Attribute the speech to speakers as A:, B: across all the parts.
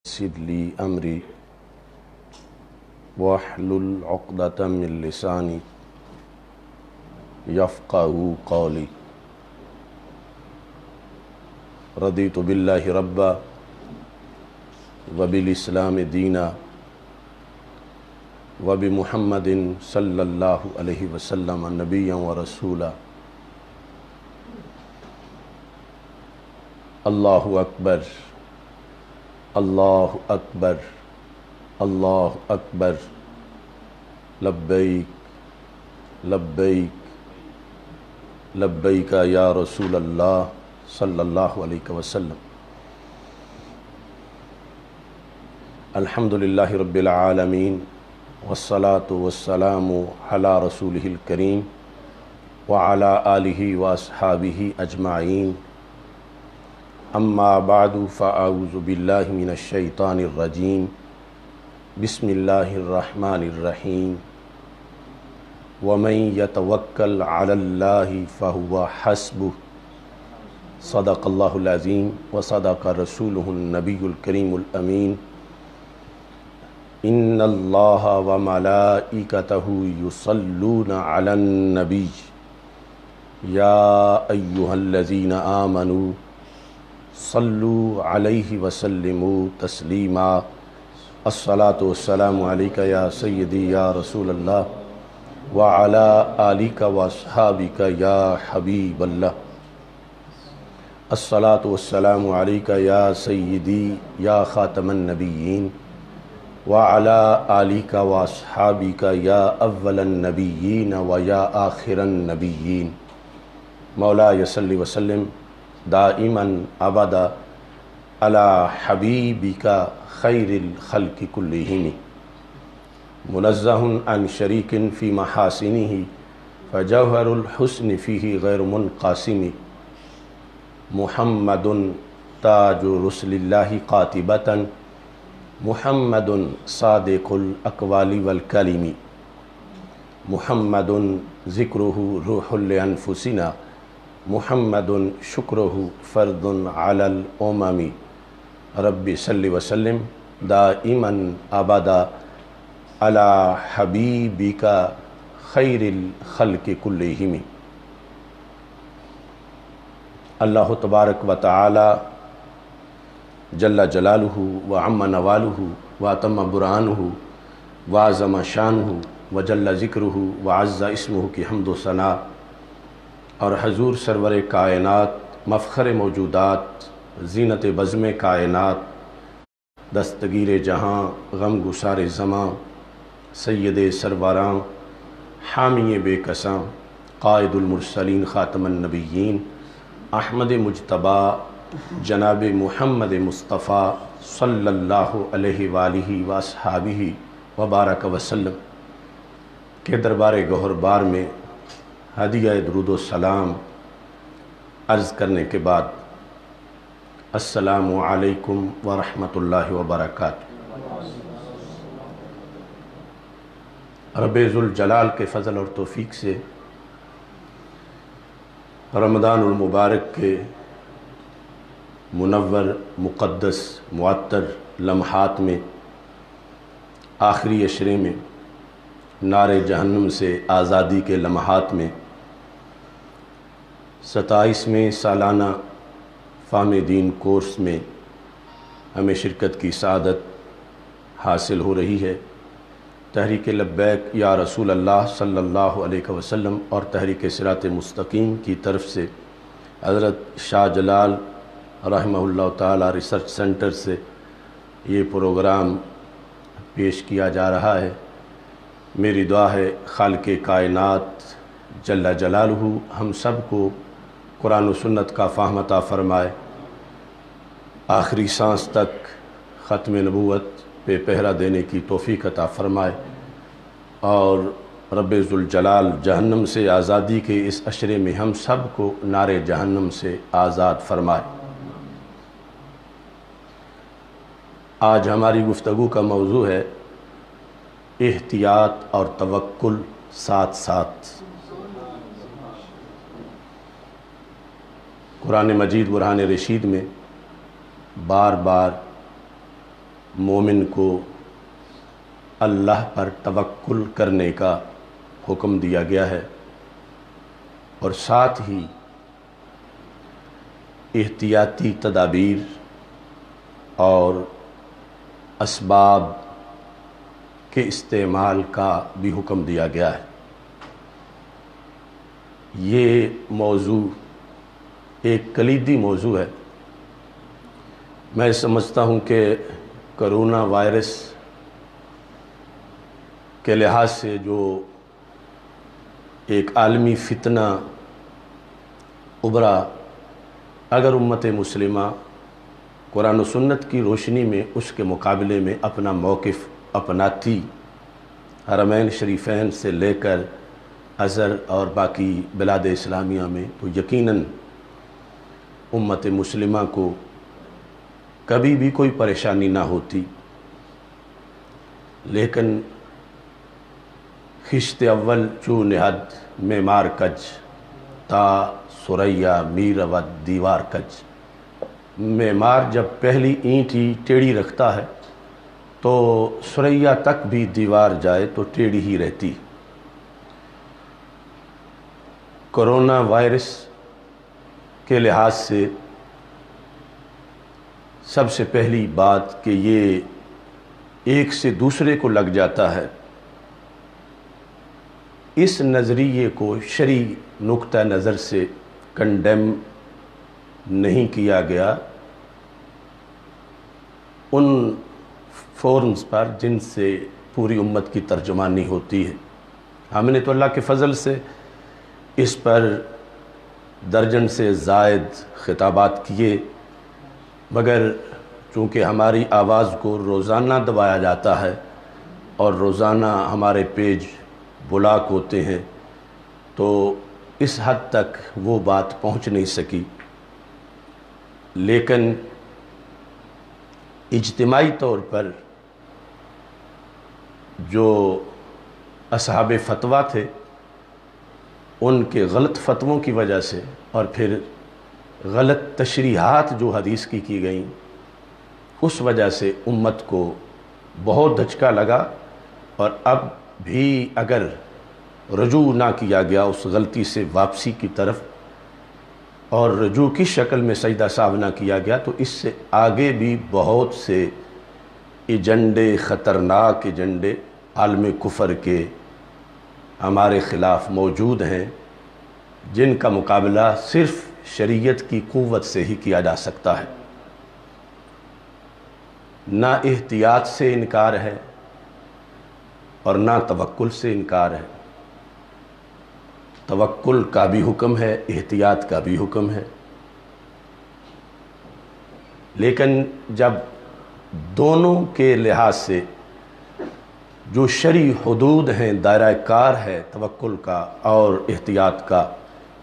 A: يسر لي أمري واحلل عقدة من لساني يفقهوا قولي رضيت بالله ربا وبالإسلام دينا وبمحمد صلى الله عليه وسلم نبيا ورسولا الله أكبر اللہ اکبر اللہ اکبر لبیک لبیک لبیک یا رسول اللہ صلی اللہ علیہ وسلم۔ الحمدللہ رب العالمین والصلاة والسلام علی رسولہ الکریم وعلی آلہ واصحابہ اجمعین، اما بعد فاعوذ باللہ من الشیطان الرجیم، بسم اللہ الرحمن الرحیم، ومن یتوکل علی اللہ فہو حسبہ، صدق اللہ العظیم وصدق رسولہ النبی الکریم الامین۔ ان اللہ وملائکتہ یصلون علی النبی یا ایہا الذین آمنوا صلو علیہ وسلموا تسلیما۔ الصلاة والسلام علیک یا سیدی یا رسول اللہ وعلا آلک واصحابک یا حبیب اللہ۔ الصلاة والسلام علیک یا سیدی یا خاتم النبیین وعلا آلک واصحابک یا اول النبیین ویا آخر النبیین۔ مولاي صلی وسلم دائما ابدا علی حبیبک خیر الخلق کلہم، منزہ عن شریک فی محاسنہ فجوہر الحسن فیہ غیر منقاسم، محمد تاج رسل اللہ قاطبۃ، محمد صادق الاقوال والکلم، محمد ذکرہ روح لانفسنا، محمد شکرہ فرد علی الامم۔ رب صلی وسلم دائما ابدا علی حبیبک خیر الخلق کلہم۔ اللہ تبارک و تعالی جل جلالہ وعم نوالہ واتم برہانہ وعظم شانہ وجل ذکرہ وعز اسمہ کی حمد و ثنا، اور حضور سرور کائنات مفخر موجودات زینت بزم کائنات دستگیر جہاں غم گسار زماں سید سرواراں حامی بے کساں قائد المرسلین خاتم النبیین احمد مجتبی جناب محمد مصطفیٰ صلی اللہ علیہ وآلہ واصحابہ وبارک وسلم کے دربار گوہر بار میں ہدیہ درود و سلام عرض کرنے کے بعد السلام علیکم ورحمۃ اللہ وبرکاتہ۔ رب ذوالجلال کے فضل اور توفیق سے رمضان المبارک کے منور مقدس معطر لمحات میں آخری عشرے میں نار جہنم سے آزادی کے لمحات میں 27ویں سالانہ فہم دین کورس میں ہمیں شرکت کی سعادت حاصل ہو رہی ہے۔ تحریک لبیک یا رسول اللہ صلی اللہ علیہ وسلم اور تحریک صراط مستقیم کی طرف سے حضرت شاہ جلال رحمہ اللہ تعالی ریسرچ سینٹر سے یہ پروگرام پیش کیا جا رہا ہے۔ میری دعا ہے خالق کائنات جل جلالہ ہم سب کو قرآن و سنت کا فہم عطا فرمائے، آخری سانس تک ختم نبوت پہ پہرا دینے کی توفیق عطا فرمائے، اور رب ذوالجلال جہنم سے آزادی کے اس عشرے میں ہم سب کو نار جہنم سے آزاد فرمائے۔ آج ہماری گفتگو کا موضوع ہے احتیاط اور توکل ساتھ ساتھ۔ قرآن مجید برہان رشید میں بار بار مومن کو اللہ پر توکل کرنے کا حکم دیا گیا ہے، اور ساتھ ہی احتیاطی تدابیر اور اسباب کے استعمال کا بھی حکم دیا گیا ہے۔ یہ موضوع ایک کلیدی موضوع ہے۔ میں سمجھتا ہوں کہ کرونا وائرس کے لحاظ سے جو ایک عالمی فتنہ ابھرا، اگر امت مسلمہ قرآن و سنت کی روشنی میں اس کے مقابلے میں اپنا موقف اپناتی، حرمین شریفین سے لے کر ازہر اور باقی بلاد اسلامیہ میں، تو یقیناً امت مسلمہ کو کبھی بھی کوئی پریشانی نہ ہوتی۔ لیکن خشت اول چو نہد معمار کج، تا سریا میر ود دیوار کج۔ معمار جب پہلی اینٹ ہی ٹیڑھی رکھتا ہے تو سریا تک بھی دیوار جائے تو ٹیڑھی ہی رہتی۔ کرونا وائرس کے لحاظ سے سب سے پہلی بات کہ یہ ایک سے دوسرے کو لگ جاتا ہے، اس نظریے کو شرعی نقطہ نظر سے کنڈیم نہیں کیا گیا ان فورمز پر جن سے پوری امت کی ترجمانی ہوتی ہے۔ ہم نے تو اللہ کے فضل سے اس پر درجن سے زائد خطابات کیے، مگر چونکہ ہماری آواز کو روزانہ دبایا جاتا ہے اور روزانہ ہمارے پیج بلاک ہوتے ہیں، تو اس حد تک وہ بات پہنچ نہیں سکی۔ لیکن اجتماعی طور پر جو اصحاب فتویٰ تھے، ان کے غلط فتووں کی وجہ سے اور پھر غلط تشریحات جو حدیث کی گئیں، اس وجہ سے امت کو بہت دھچکا لگا، اور اب بھی اگر رجوع نہ کیا گیا اس غلطی سے واپسی کی طرف، اور رجوع کی شکل میں سجدہ صاحب نہ کیا گیا، تو اس سے آگے بھی بہت سے ایجنڈے، خطرناک ایجنڈے عالم کفر کے ہمارے خلاف موجود ہیں، جن کا مقابلہ صرف شریعت کی قوت سے ہی کیا جا سکتا ہے۔ نہ احتیاط سے انکار ہے اور نہ توکل سے انکار ہے۔ توکل کا بھی حکم ہے، احتیاط کا بھی حکم ہے، لیکن جب دونوں کے لحاظ سے جو شرعی حدود ہیں، دائرہ کار ہے توکل کا اور احتیاط کا،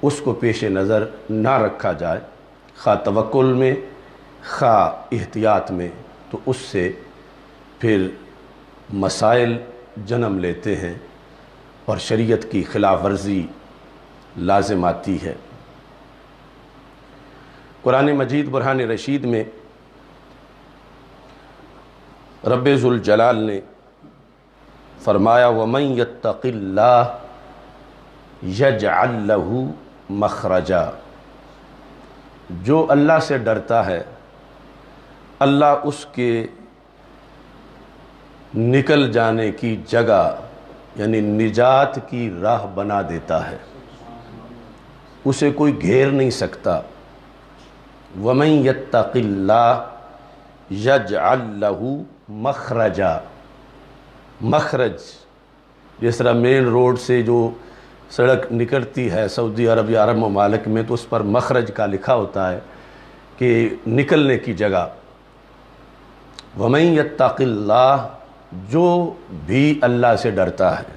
A: اس کو پیش نظر نہ رکھا جائے، خواہ توکل میں خواہ احتیاط میں، تو اس سے پھر مسائل جنم لیتے ہیں اور شریعت کی خلاف ورزی لازم آتی ہے۔ قرآن مجید برہان رشید میں رب ذوالجلال نے فرمایا وَمَن يَتَّقِ اللَّهَ يَجْعَلْ لَهُ مَخْرَجًا، جو اللہ سے ڈرتا ہے اللہ اس کے نکل جانے کی جگہ یعنی نجات کی راہ بنا دیتا ہے، اسے کوئی گھیر نہیں سکتا۔ وَمَن يَتَّقِ اللَّهَ يَجْعَلْ لَهُ مَخْرَجًا، مخرج جس طرح مین روڈ سے جو سڑک نکلتی ہے سعودی عرب یا عرب ممالک میں، تو اس پر مخرج کا لکھا ہوتا ہے کہ نکلنے کی جگہ۔ وَمَن يَتَّقِ اللَّهَ، جو بھی اللہ سے ڈرتا ہے،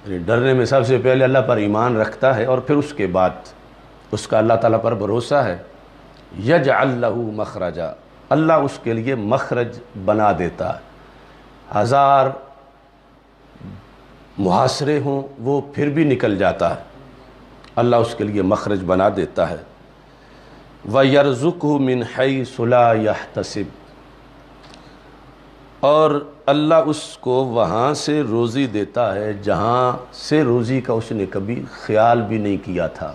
A: یعنی ڈرنے میں سب سے پہلے اللہ پر ایمان رکھتا ہے اور پھر اس کے بعد اس کا اللہ تعالیٰ پر بھروسہ ہے، یجعل لہ مخرجا، اللہ اس کے لیے مخرج بنا دیتا ہے۔ ہزار محاصرے ہوں وہ پھر بھی نکل جاتا ہے، اللہ اس کے لیے مخرج بنا دیتا ہے۔ وَيَرْزُقْهُ مِنْ حَيْثُ لَا يَحْتَسِبُ، اور اللہ اس کو وہاں سے روزی دیتا ہے جہاں سے روزی کا اس نے کبھی خیال بھی نہیں کیا تھا.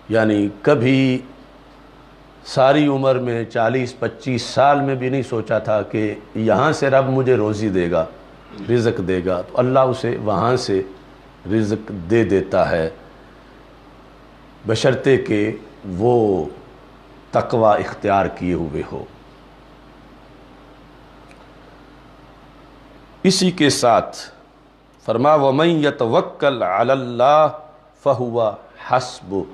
A: یعنی کبھی ساری عمر میں 40-25 سال میں بھی نہیں سوچا تھا کہ یہاں سے رب مجھے روزی دے گا، رزق دے گا، تو اللہ اسے وہاں سے رزق دے دیتا ہے، بشرطے کہ وہ تقوی اختیار کیے ہوئے ہو. اسی کے ساتھ فرما وَمَن يَتَوَكَّلْ عَلَى اللَّهِ فَهُوَ حَسْبُهُ،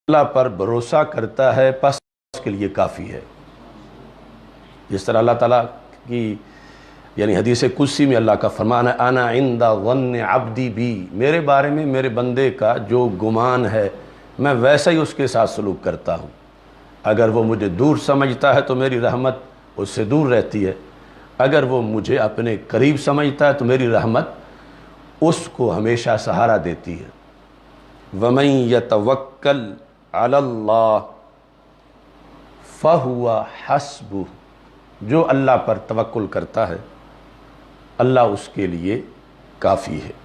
A: اللہ پر بھروسہ کرتا ہے پس اس کے لیے کافی ہے. جس طرح اللہ تعالیٰ کی یعنی حدیث قدسی میں اللہ کا فرمان ہے انا عند ظن عبدی بی، میرے بارے میں میرے بندے کا جو گمان ہے میں ویسا ہی اس کے ساتھ سلوک کرتا ہوں. اگر وہ مجھے دور سمجھتا ہے تو میری رحمت اس سے دور رہتی ہے، اگر وہ مجھے اپنے قریب سمجھتا ہے تو میری رحمت اس کو ہمیشہ سہارا دیتی ہے. وَمَن يَتَوَكَّلْ عَلَى اللَّهِ فَهُوَ حَسْبُهُ، جو اللہ پر توکل کرتا ہے اللہ اس کے لیے کافی ہے.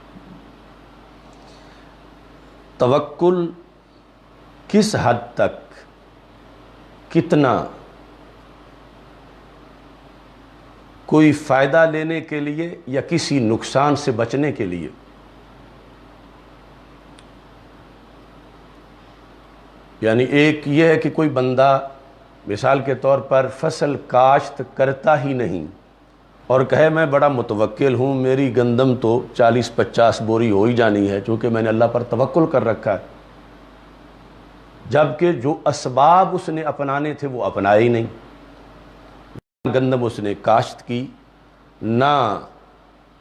A: توکل کس حد تک، کتنا، کوئی فائدہ لینے کے لیے یا کسی نقصان سے بچنے کے لیے. یعنی ایک یہ ہے کہ کوئی بندہ مثال کے طور پر فصل کاشت کرتا ہی نہیں اور کہے میں بڑا متوکل ہوں، میری گندم تو 40-50 بوری ہو ہی جانی ہے چونکہ میں نے اللہ پر توکل کر رکھا ہے، جبکہ جو اسباب اس نے اپنانے تھے وہ اپنائے ہی نہیں. گندم اس نے کاشت کی، نہ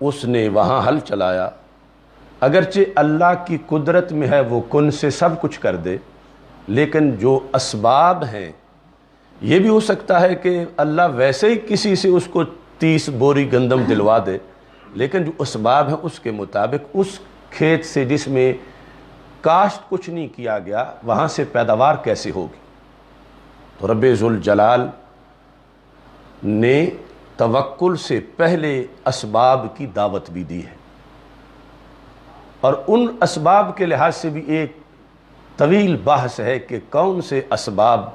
A: اس نے وہاں ہل چلایا، اگرچہ اللہ کی قدرت میں ہے وہ کن سے سب کچھ کر دے، لیکن جو اسباب ہیں یہ بھی ہو سکتا ہے کہ اللہ ویسے ہی کسی سے اس کو 30 بوری گندم دلوا دے، لیکن جو اسباب ہیں اس کے مطابق اس کھیت سے جس میں کاشت کچھ نہیں کیا گیا وہاں سے پیداوار کیسے ہوگی. تو رب ذوالجلال نے توکل سے پہلے اسباب کی دعوت بھی دی ہے، اور ان اسباب کے لحاظ سے بھی ایک طویل بحث ہے کہ کون سے اسباب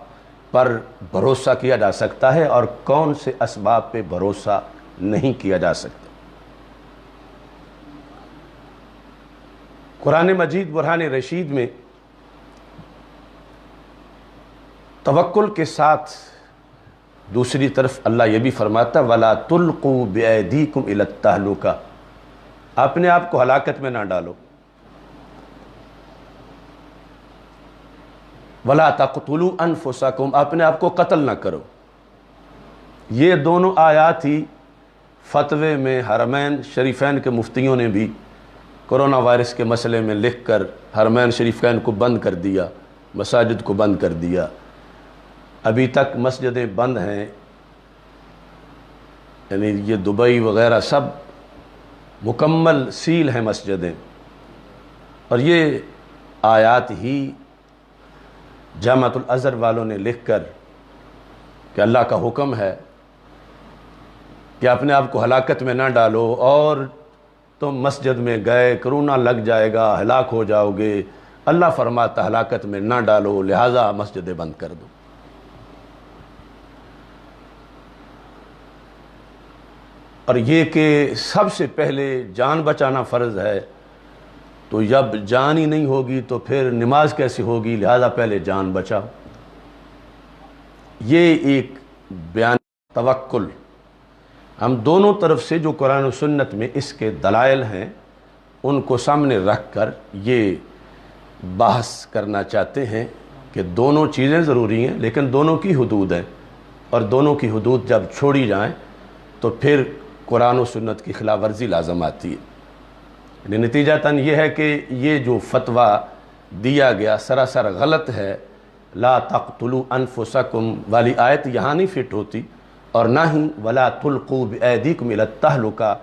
A: پر بھروسہ کیا جا سکتا ہے اور کون سے اسباب پہ بھروسہ نہیں کیا جا سکتا. قرآن مجید برہان رشید میں توکل کے ساتھ دوسری طرف اللہ یہ بھی فرماتا وَلَا تُلْقُوا بِأَيْدِيكُمْ إِلَى التَّهْلُكَةِ، اپنے آپ کو ہلاکت میں نہ ڈالو. وَلَا تَقْتُلُوا أَنفُسَكُمْ، اپنے آپ کو قتل نہ کرو. یہ دونوں آیات ہی فتوے میں حرمین شریفین کے مفتیوں نے بھی کرونا وائرس کے مسئلے میں لکھ کر حرمین شریفین کو بند کر دیا، مساجد کو بند کر دیا. ابھی تک مسجدیں بند ہیں، یعنی یہ دبئی وغیرہ سب مکمل سیل ہیں مسجدیں. اور یہ آیات ہی جامعۃ الازہر والوں نے لکھ کر کہ اللہ کا حکم ہے کہ اپنے آپ کو ہلاکت میں نہ ڈالو، اور تم مسجد میں گئے کرونا لگ جائے گا ہلاک ہو جاؤ گے، اللہ فرماتا ہلاکت میں نہ ڈالو لہٰذا مسجدیں بند کر دو. اور یہ کہ سب سے پہلے جان بچانا فرض ہے، تو جب جان ہی نہیں ہوگی تو پھر نماز کیسے ہوگی، لہذا پہلے جان بچاؤ. یہ ایک بیان توکل ہم دونوں طرف سے جو قرآن و سنت میں اس کے دلائل ہیں ان کو سامنے رکھ کر یہ بحث کرنا چاہتے ہیں کہ دونوں چیزیں ضروری ہیں لیکن دونوں کی حدود ہیں، اور دونوں کی حدود جب چھوڑی جائیں تو پھر قرآن و سنت کی خلاف ورزی لازم آتی ہے. نتیجتاً یہ ہے کہ یہ جو فتویٰ دیا گیا سراسر غلط ہے. لا تقتلوا انفسکم والی آیت یہاں نہیں فٹ ہوتی، اور نہ ہی ولا تلقوا بایدیکم الی التہلکہ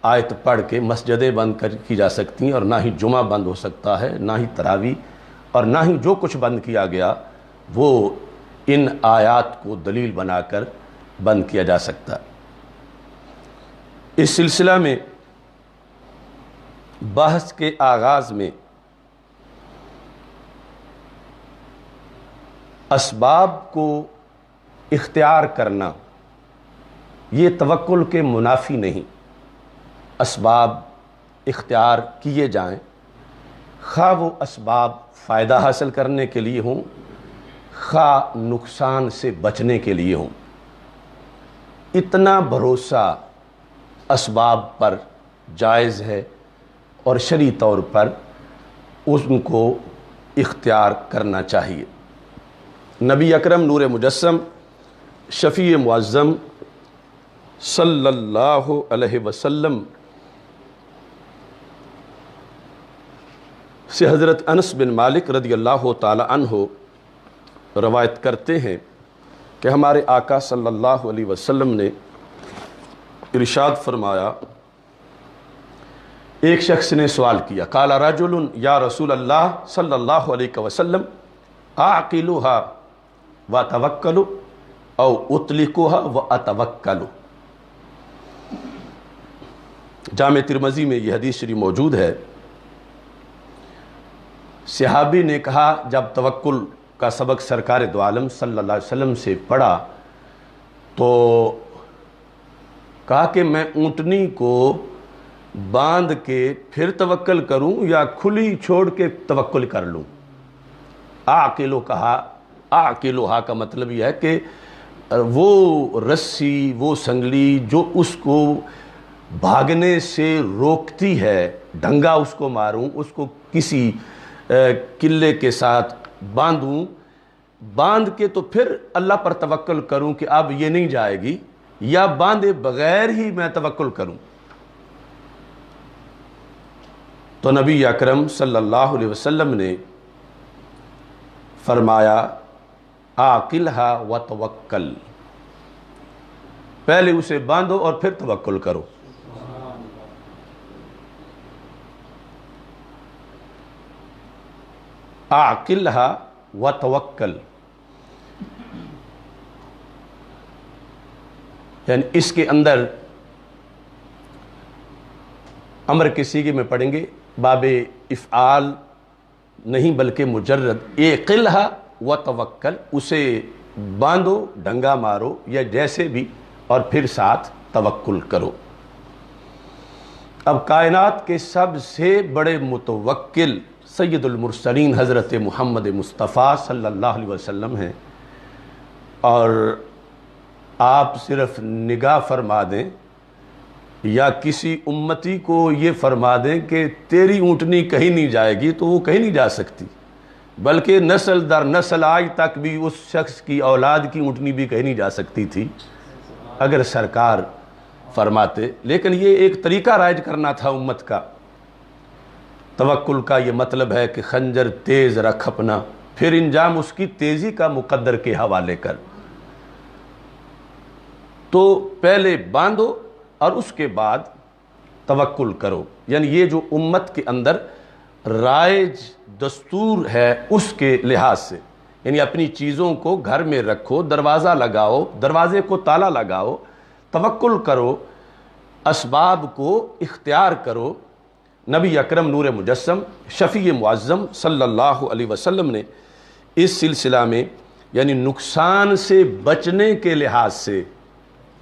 A: آیت پڑھ کے مسجدیں بند کی جا سکتی ہیں، اور نہ ہی جمعہ بند ہو سکتا ہے، نہ ہی تراویح، اور نہ ہی جو کچھ بند کیا گیا وہ ان آیات کو دلیل بنا کر بند کیا جا سکتا۔ اس سلسلہ میں بحث کے آغاز میں اسباب کو اختیار کرنا یہ توکل کے منافی نہیں۔ اسباب اختیار کیے جائیں، خواہ وہ اسباب فائدہ حاصل کرنے کے لیے ہوں، خواہ نقصان سے بچنے کے لیے ہوں۔ اتنا بھروسہ اسباب پر جائز ہے اور شرعی طور پر ان کو اختیار کرنا چاہیے۔ نبی اکرم نور مجسم شفیع معظم صلی اللہ علیہ وسلم سے حضرت انس بن مالک رضی اللہ تعالی عنہ روایت کرتے ہیں کہ ہمارے آقا صلی اللہ علیہ وسلم نے ارشاد فرمایا، ایک شخص نے سوال کیا، قال رجل یا رسول اللہ صلی اللہ علیہ وسلم اعقلها واتوکل او اطلقها واتوکل۔ جامع ترمذی میں یہ حدیث شریف موجود ہے۔ صحابی نے کہا، جب توکل کا سبق سرکار دو عالم صلی اللہ علیہ وسلم سے پڑھا تو کہا کہ میں اونٹنی کو باندھ کے پھر توکل کروں یا کھلی چھوڑ کے توکل کر لوں؟ اعقلو کہا، اعقلوہا کا مطلب یہ ہے کہ وہ رسی، وہ سنگلی جو اس کو بھاگنے سے روکتی ہے، ڈنگا اس کو ماروں، اس کو کسی قلعے کے ساتھ باندھوں، باندھ کے تو پھر اللہ پر توکل کروں کہ اب یہ نہیں جائے گی، یا باندھے بغیر ہی میں توکل کروں؟ تو نبی اکرم صلی اللہ علیہ وسلم نے فرمایا، عاقلھا وتوکل، پہلے اسے باندھو اور پھر توکل کرو۔ عاقلھا وتوکل، یعنی اس کے اندر امر کے صیغے میں پڑھیں گے، باب افعال نہیں بلکہ مجرد اعقلھا وتوکل، اسے باندھو، ڈنگا مارو یا جیسے بھی، اور پھر ساتھ توکل کرو۔ اب کائنات کے سب سے بڑے متوکل سید المرسلین حضرت محمد مصطفیٰ صلی اللہ علیہ وسلم ہیں، اور آپ صرف نگاہ فرما دیں یا کسی امتی کو یہ فرما دیں کہ تیری اونٹنی کہیں نہیں جائے گی، تو وہ کہیں نہیں جا سکتی، بلکہ نسل در نسل آج تک بھی اس شخص کی اولاد کی اونٹنی بھی کہیں نہیں جا سکتی تھی اگر سرکار فرماتے۔ لیکن یہ ایک طریقہ رائج کرنا تھا امت کا۔ توکل کا یہ مطلب ہے کہ خنجر تیز رکھ اپنا، پھر انجام اس کی تیزی کا مقدر کے حوالے کر۔ تو پہلے باندھو اور اس کے بعد توکل کرو، یعنی یہ جو امت کے اندر رائج دستور ہے اس کے لحاظ سے، یعنی اپنی چیزوں کو گھر میں رکھو، دروازہ لگاؤ، دروازے کو تالا لگاؤ، توکل کرو، اسباب کو اختیار کرو۔ نبی اکرم نور مجسم شفیع معظم صلی اللہ علیہ وسلم نے اس سلسلہ میں، یعنی نقصان سے بچنے کے لحاظ سے،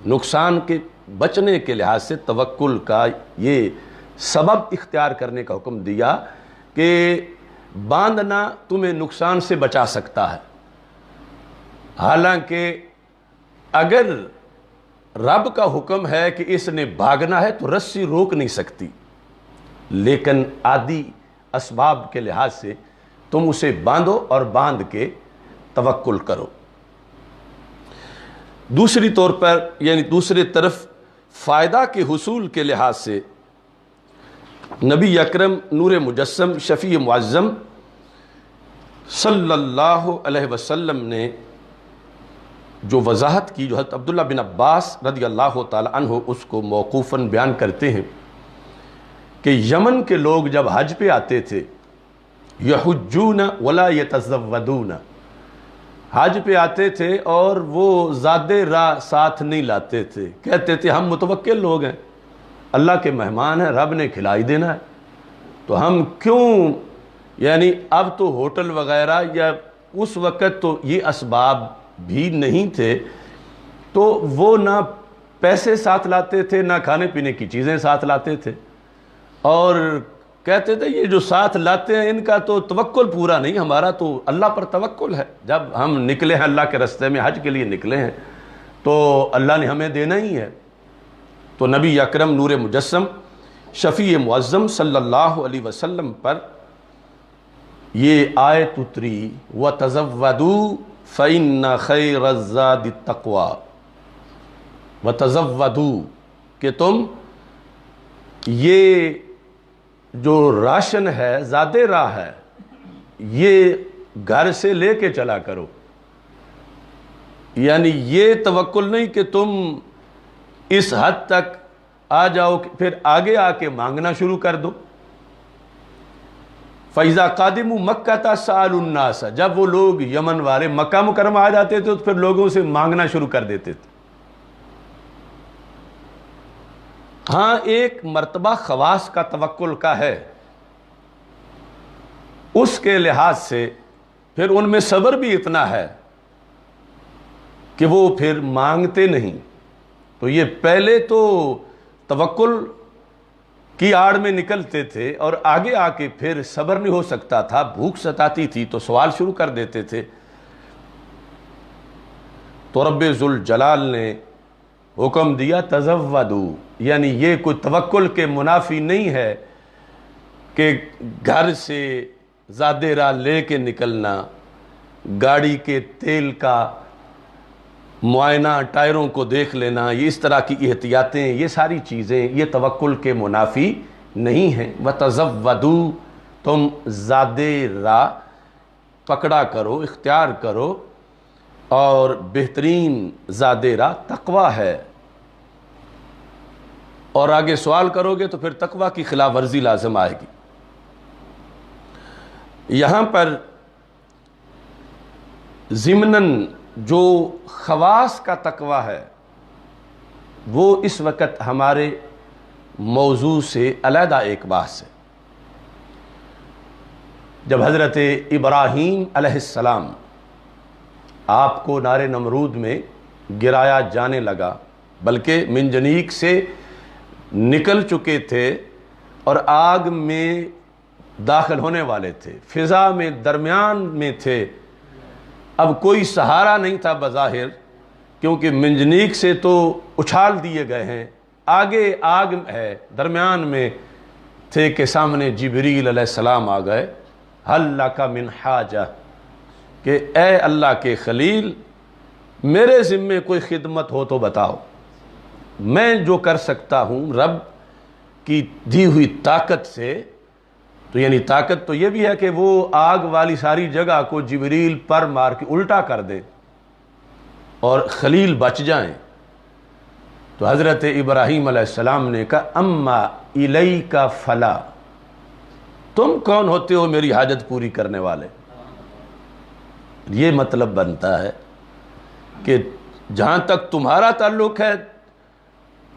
A: نقصان کے بچنے کے لحاظ سے توکل کا یہ سبب اختیار کرنے کا حکم دیا کہ باندھنا تمہیں نقصان سے بچا سکتا ہے۔ حالانکہ اگر رب کا حکم ہے کہ اس نے بھاگنا ہے تو رسی روک نہیں سکتی، لیکن عادی اسباب کے لحاظ سے تم اسے باندھو اور باندھ کے توکل کرو۔ دوسری طور پر، یعنی دوسری طرف فائدہ کے حصول کے لحاظ سے نبی اکرم نور مجسم شفیع معظم صلی اللہ علیہ وسلم نے جو وضاحت کی، جو حضرت عبداللہ بن عباس رضی اللہ تعالی عنہ اس کو موقوفاً بیان کرتے ہیں کہ یمن کے لوگ جب حج پہ آتے تھے، یحجون ولا یتزودون، حج پہ آتے تھے اور وہ زادِ راہ ساتھ نہیں لاتے تھے، کہتے تھے ہم متوکل لوگ ہیں، اللہ کے مہمان ہیں، رب نے کھلائی دینا ہے، تو ہم کیوں، یعنی اب تو ہوٹل وغیرہ یا اس وقت تو یہ اسباب بھی نہیں تھے، تو وہ نہ پیسے ساتھ لاتے تھے نہ کھانے پینے کی چیزیں ساتھ لاتے تھے، اور کہتے تھے یہ جو ساتھ لاتے ہیں ان کا تو توکل پورا نہیں، ہمارا تو اللہ پر توکل ہے، جب ہم نکلے ہیں اللہ کے راستے میں حج کے لیے نکلے ہیں تو اللہ نے ہمیں دینا ہی ہے۔ تو نبی اکرم نور مجسم شفیع معظم صلی اللہ علیہ وسلم پر یہ آیت اتری، وَتَزَوَّدُوا فَإِنَّ خَيْرَ الزَّادِ التَّقْوَى، وَتَزَوَّدُوا کہ تم یہ جو راشن ہے، زادِ راہ ہے، یہ گھر سے لے کے چلا کرو، یعنی یہ توکل نہیں کہ تم اس حد تک آ جاؤ کہ پھر آگے آ کے مانگنا شروع کر دو۔ فَإِذَا قَادِمُوا مَكَّةَ سَأَلُوا النَّاسَ، جب وہ لوگ یمن والے مکہ مکرمہ آ جاتے تھے تو پھر لوگوں سے مانگنا شروع کر دیتے تھے۔ ہاں ایک مرتبہ خواص کا توکل کا ہے، اس کے لحاظ سے پھر ان میں صبر بھی اتنا ہے کہ وہ پھر مانگتے نہیں، تو یہ پہلے تو توکل کی آڑ میں نکلتے تھے اور آگے آ کے پھر صبر نہیں ہو سکتا تھا، بھوک ستاتی تھی تو سوال شروع کر دیتے تھے، تو رب ذوالجلال نے حکم دیا تزودوا، یعنی یہ کوئی توکل کے منافی نہیں ہے کہ گھر سے زادِ راہ لے کے نکلنا، گاڑی کے تیل کا معائنہ، ٹائروں کو دیکھ لینا، یہ اس طرح کی احتیاطیں، یہ ساری چیزیں یہ توکل کے منافی نہیں ہیں۔ وَتَزَوَّدُوا، تم زادِ راہ پکڑا کرو، اختیار کرو، اور بہترین زادِ راہ تقوی ہے، اور آگے سوال کرو گے تو پھر تقوی کی خلاف ورزی لازم آئے گی۔ یہاں پر ضمناً جو خواص کا تقوی ہے وہ اس وقت ہمارے موضوع سے علیحدہ ایک بحث ہے۔ جب حضرت ابراہیم علیہ السلام آپ کو نار نمرود میں گرایا جانے لگا، بلکہ منجنیق سے نکل چکے تھے اور آگ میں داخل ہونے والے تھے، فضا میں درمیان میں تھے، اب کوئی سہارا نہیں تھا بظاہر، کیونکہ منجنیق سے تو اچھال دیے گئے ہیں، آگے آگ ہے، درمیان میں تھے کہ سامنے جبریل علیہ السلام آ گئے، حل لک من حاجہ، کہ اے اللہ کے خلیل میرے ذمے کوئی خدمت ہو تو بتاؤ، میں جو کر سکتا ہوں رب کی دی ہوئی طاقت سے، تو یعنی طاقت تو یہ بھی ہے کہ وہ آگ والی ساری جگہ کو جبریل پر مار کے الٹا کر دے اور خلیل بچ جائیں۔ تو حضرت ابراہیم علیہ السلام نے کہا اما الیک فلا، تم کون ہوتے ہو میری حاجت پوری کرنے والے؟ یہ مطلب بنتا ہے کہ جہاں تک تمہارا تعلق ہے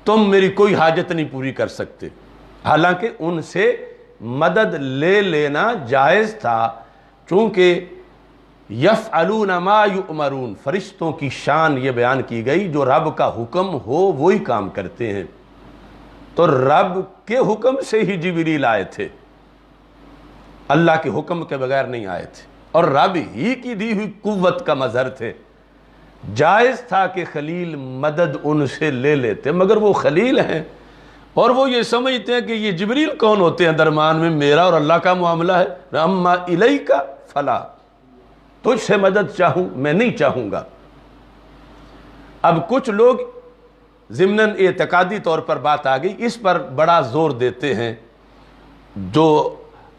A: تم میری کوئی حاجت نہیں پوری کر سکتے، حالانکہ ان سے مدد لے لینا جائز تھا، چونکہ یفعلون ما یؤمرون، فرشتوں کی شان یہ بیان کی گئی جو رب کا حکم ہو وہی کام کرتے ہیں، تو رب کے حکم سے ہی جبریل آئے تھے، اللہ کے حکم کے بغیر نہیں آئے تھے، اور رب ہی کی دی ہوئی قوت کا مظہر تھے، جائز تھا کہ خلیل مدد ان سے لے لیتے، مگر وہ خلیل ہیں اور وہ یہ سمجھتے ہیں کہ یہ جبریل کون ہوتے ہیں درمیان میں، میرا اور اللہ کا معاملہ ہے، اما الیک فلا، تجھ سے مدد چاہوں میں نہیں چاہوں گا۔ اب کچھ لوگ ضمناً اعتقادی طور پر بات آ گئی، اس پر بڑا زور دیتے ہیں جو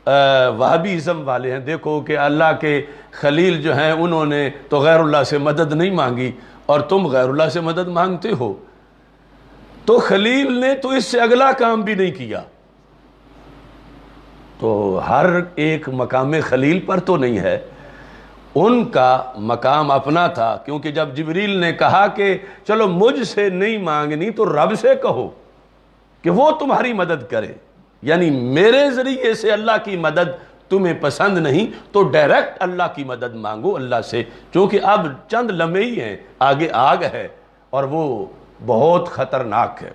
A: وہابیزم والے ہیں، دیکھو کہ اللہ کے خلیل جو ہیں انہوں نے تو غیر اللہ سے مدد نہیں مانگی اور تم غیر اللہ سے مدد مانگتے ہو، تو خلیل نے تو اس سے اگلا کام بھی نہیں کیا، تو ہر ایک مقام خلیل پر تو نہیں ہے، ان کا مقام اپنا تھا، کیونکہ جب جبریل نے کہا کہ چلو مجھ سے نہیں مانگنی تو رب سے کہو کہ وہ تمہاری مدد کرے، یعنی میرے ذریعے سے اللہ کی مدد تمہیں پسند نہیں تو ڈائریکٹ اللہ کی مدد مانگو اللہ سے، چونکہ اب چند لمحے ہی ہیں، آگے آگ ہے اور وہ بہت خطرناک ہے۔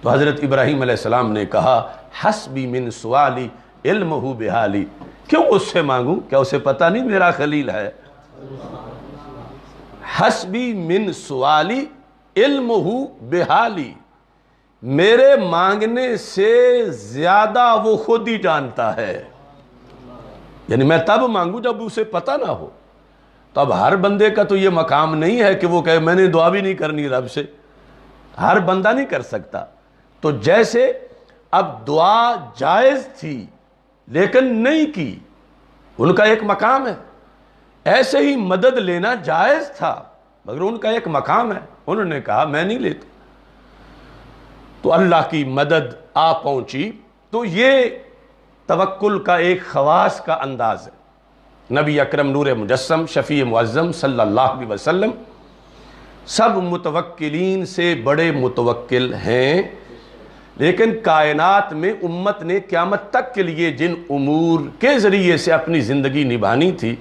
A: تو حضرت ابراہیم علیہ السلام نے کہا حسبی من سوالی علمہ بحالی، کیوں اس سے مانگوں؟ کیا اسے پتہ نہیں میرا خلیل ہے؟ حسبی من سوالی علمہ بحالی، میرے مانگنے سے زیادہ وہ خود ہی جانتا ہے، یعنی میں تب مانگوں جب اسے پتہ نہ ہو۔ تو اب ہر بندے کا تو یہ مقام نہیں ہے کہ وہ کہے میں نے دعا بھی نہیں کرنی رب سے، ہر بندہ نہیں کر سکتا۔ تو جیسے اب دعا جائز تھی لیکن نہیں کی، ان کا ایک مقام ہے، ایسے ہی مدد لینا جائز تھا مگر ان کا ایک مقام ہے، انہوں نے کہا میں نہیں لیتا، تو اللہ کی مدد آ پہنچی۔ تو یہ توکل کا ایک خواص کا انداز ہے۔ نبی اکرم نور مجسم شفیع معظم صلی اللہ علیہ وسلم سب متوکلین سے بڑے متوکل ہیں، لیکن کائنات میں امت نے قیامت تک کے لیے جن امور کے ذریعے سے اپنی زندگی نبھانی تھی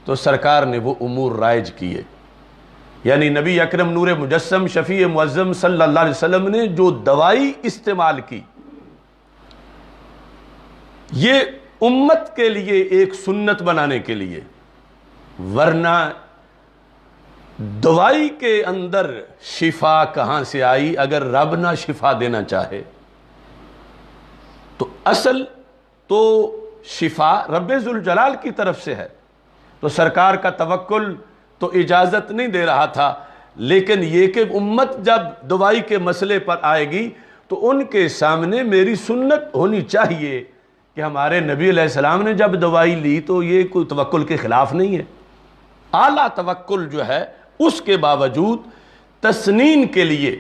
A: تو سرکار نے وہ امور رائج کیے، یعنی نبی اکرم نور مجسم شفیع معظم صلی اللہ علیہ وسلم نے جو دوائی استعمال کی یہ امت کے لیے ایک سنت بنانے کے لیے، ورنہ دوائی کے اندر شفا کہاں سے آئی اگر رب نہ شفا دینا چاہے؟ تو اصل تو شفا رب ذوالجلال کی طرف سے ہے، تو سرکار کا توکل تو اجازت نہیں دے رہا تھا، لیکن یہ کہ امت جب دوائی کے مسئلے پر آئے گی تو ان کے سامنے میری سنت ہونی چاہیے کہ ہمارے نبی علیہ السلام نے جب دوائی لی تو یہ کوئی توکل کے خلاف نہیں ہے۔ اعلیٰ توکل جو ہے اس کے باوجود تسنین کے لیے،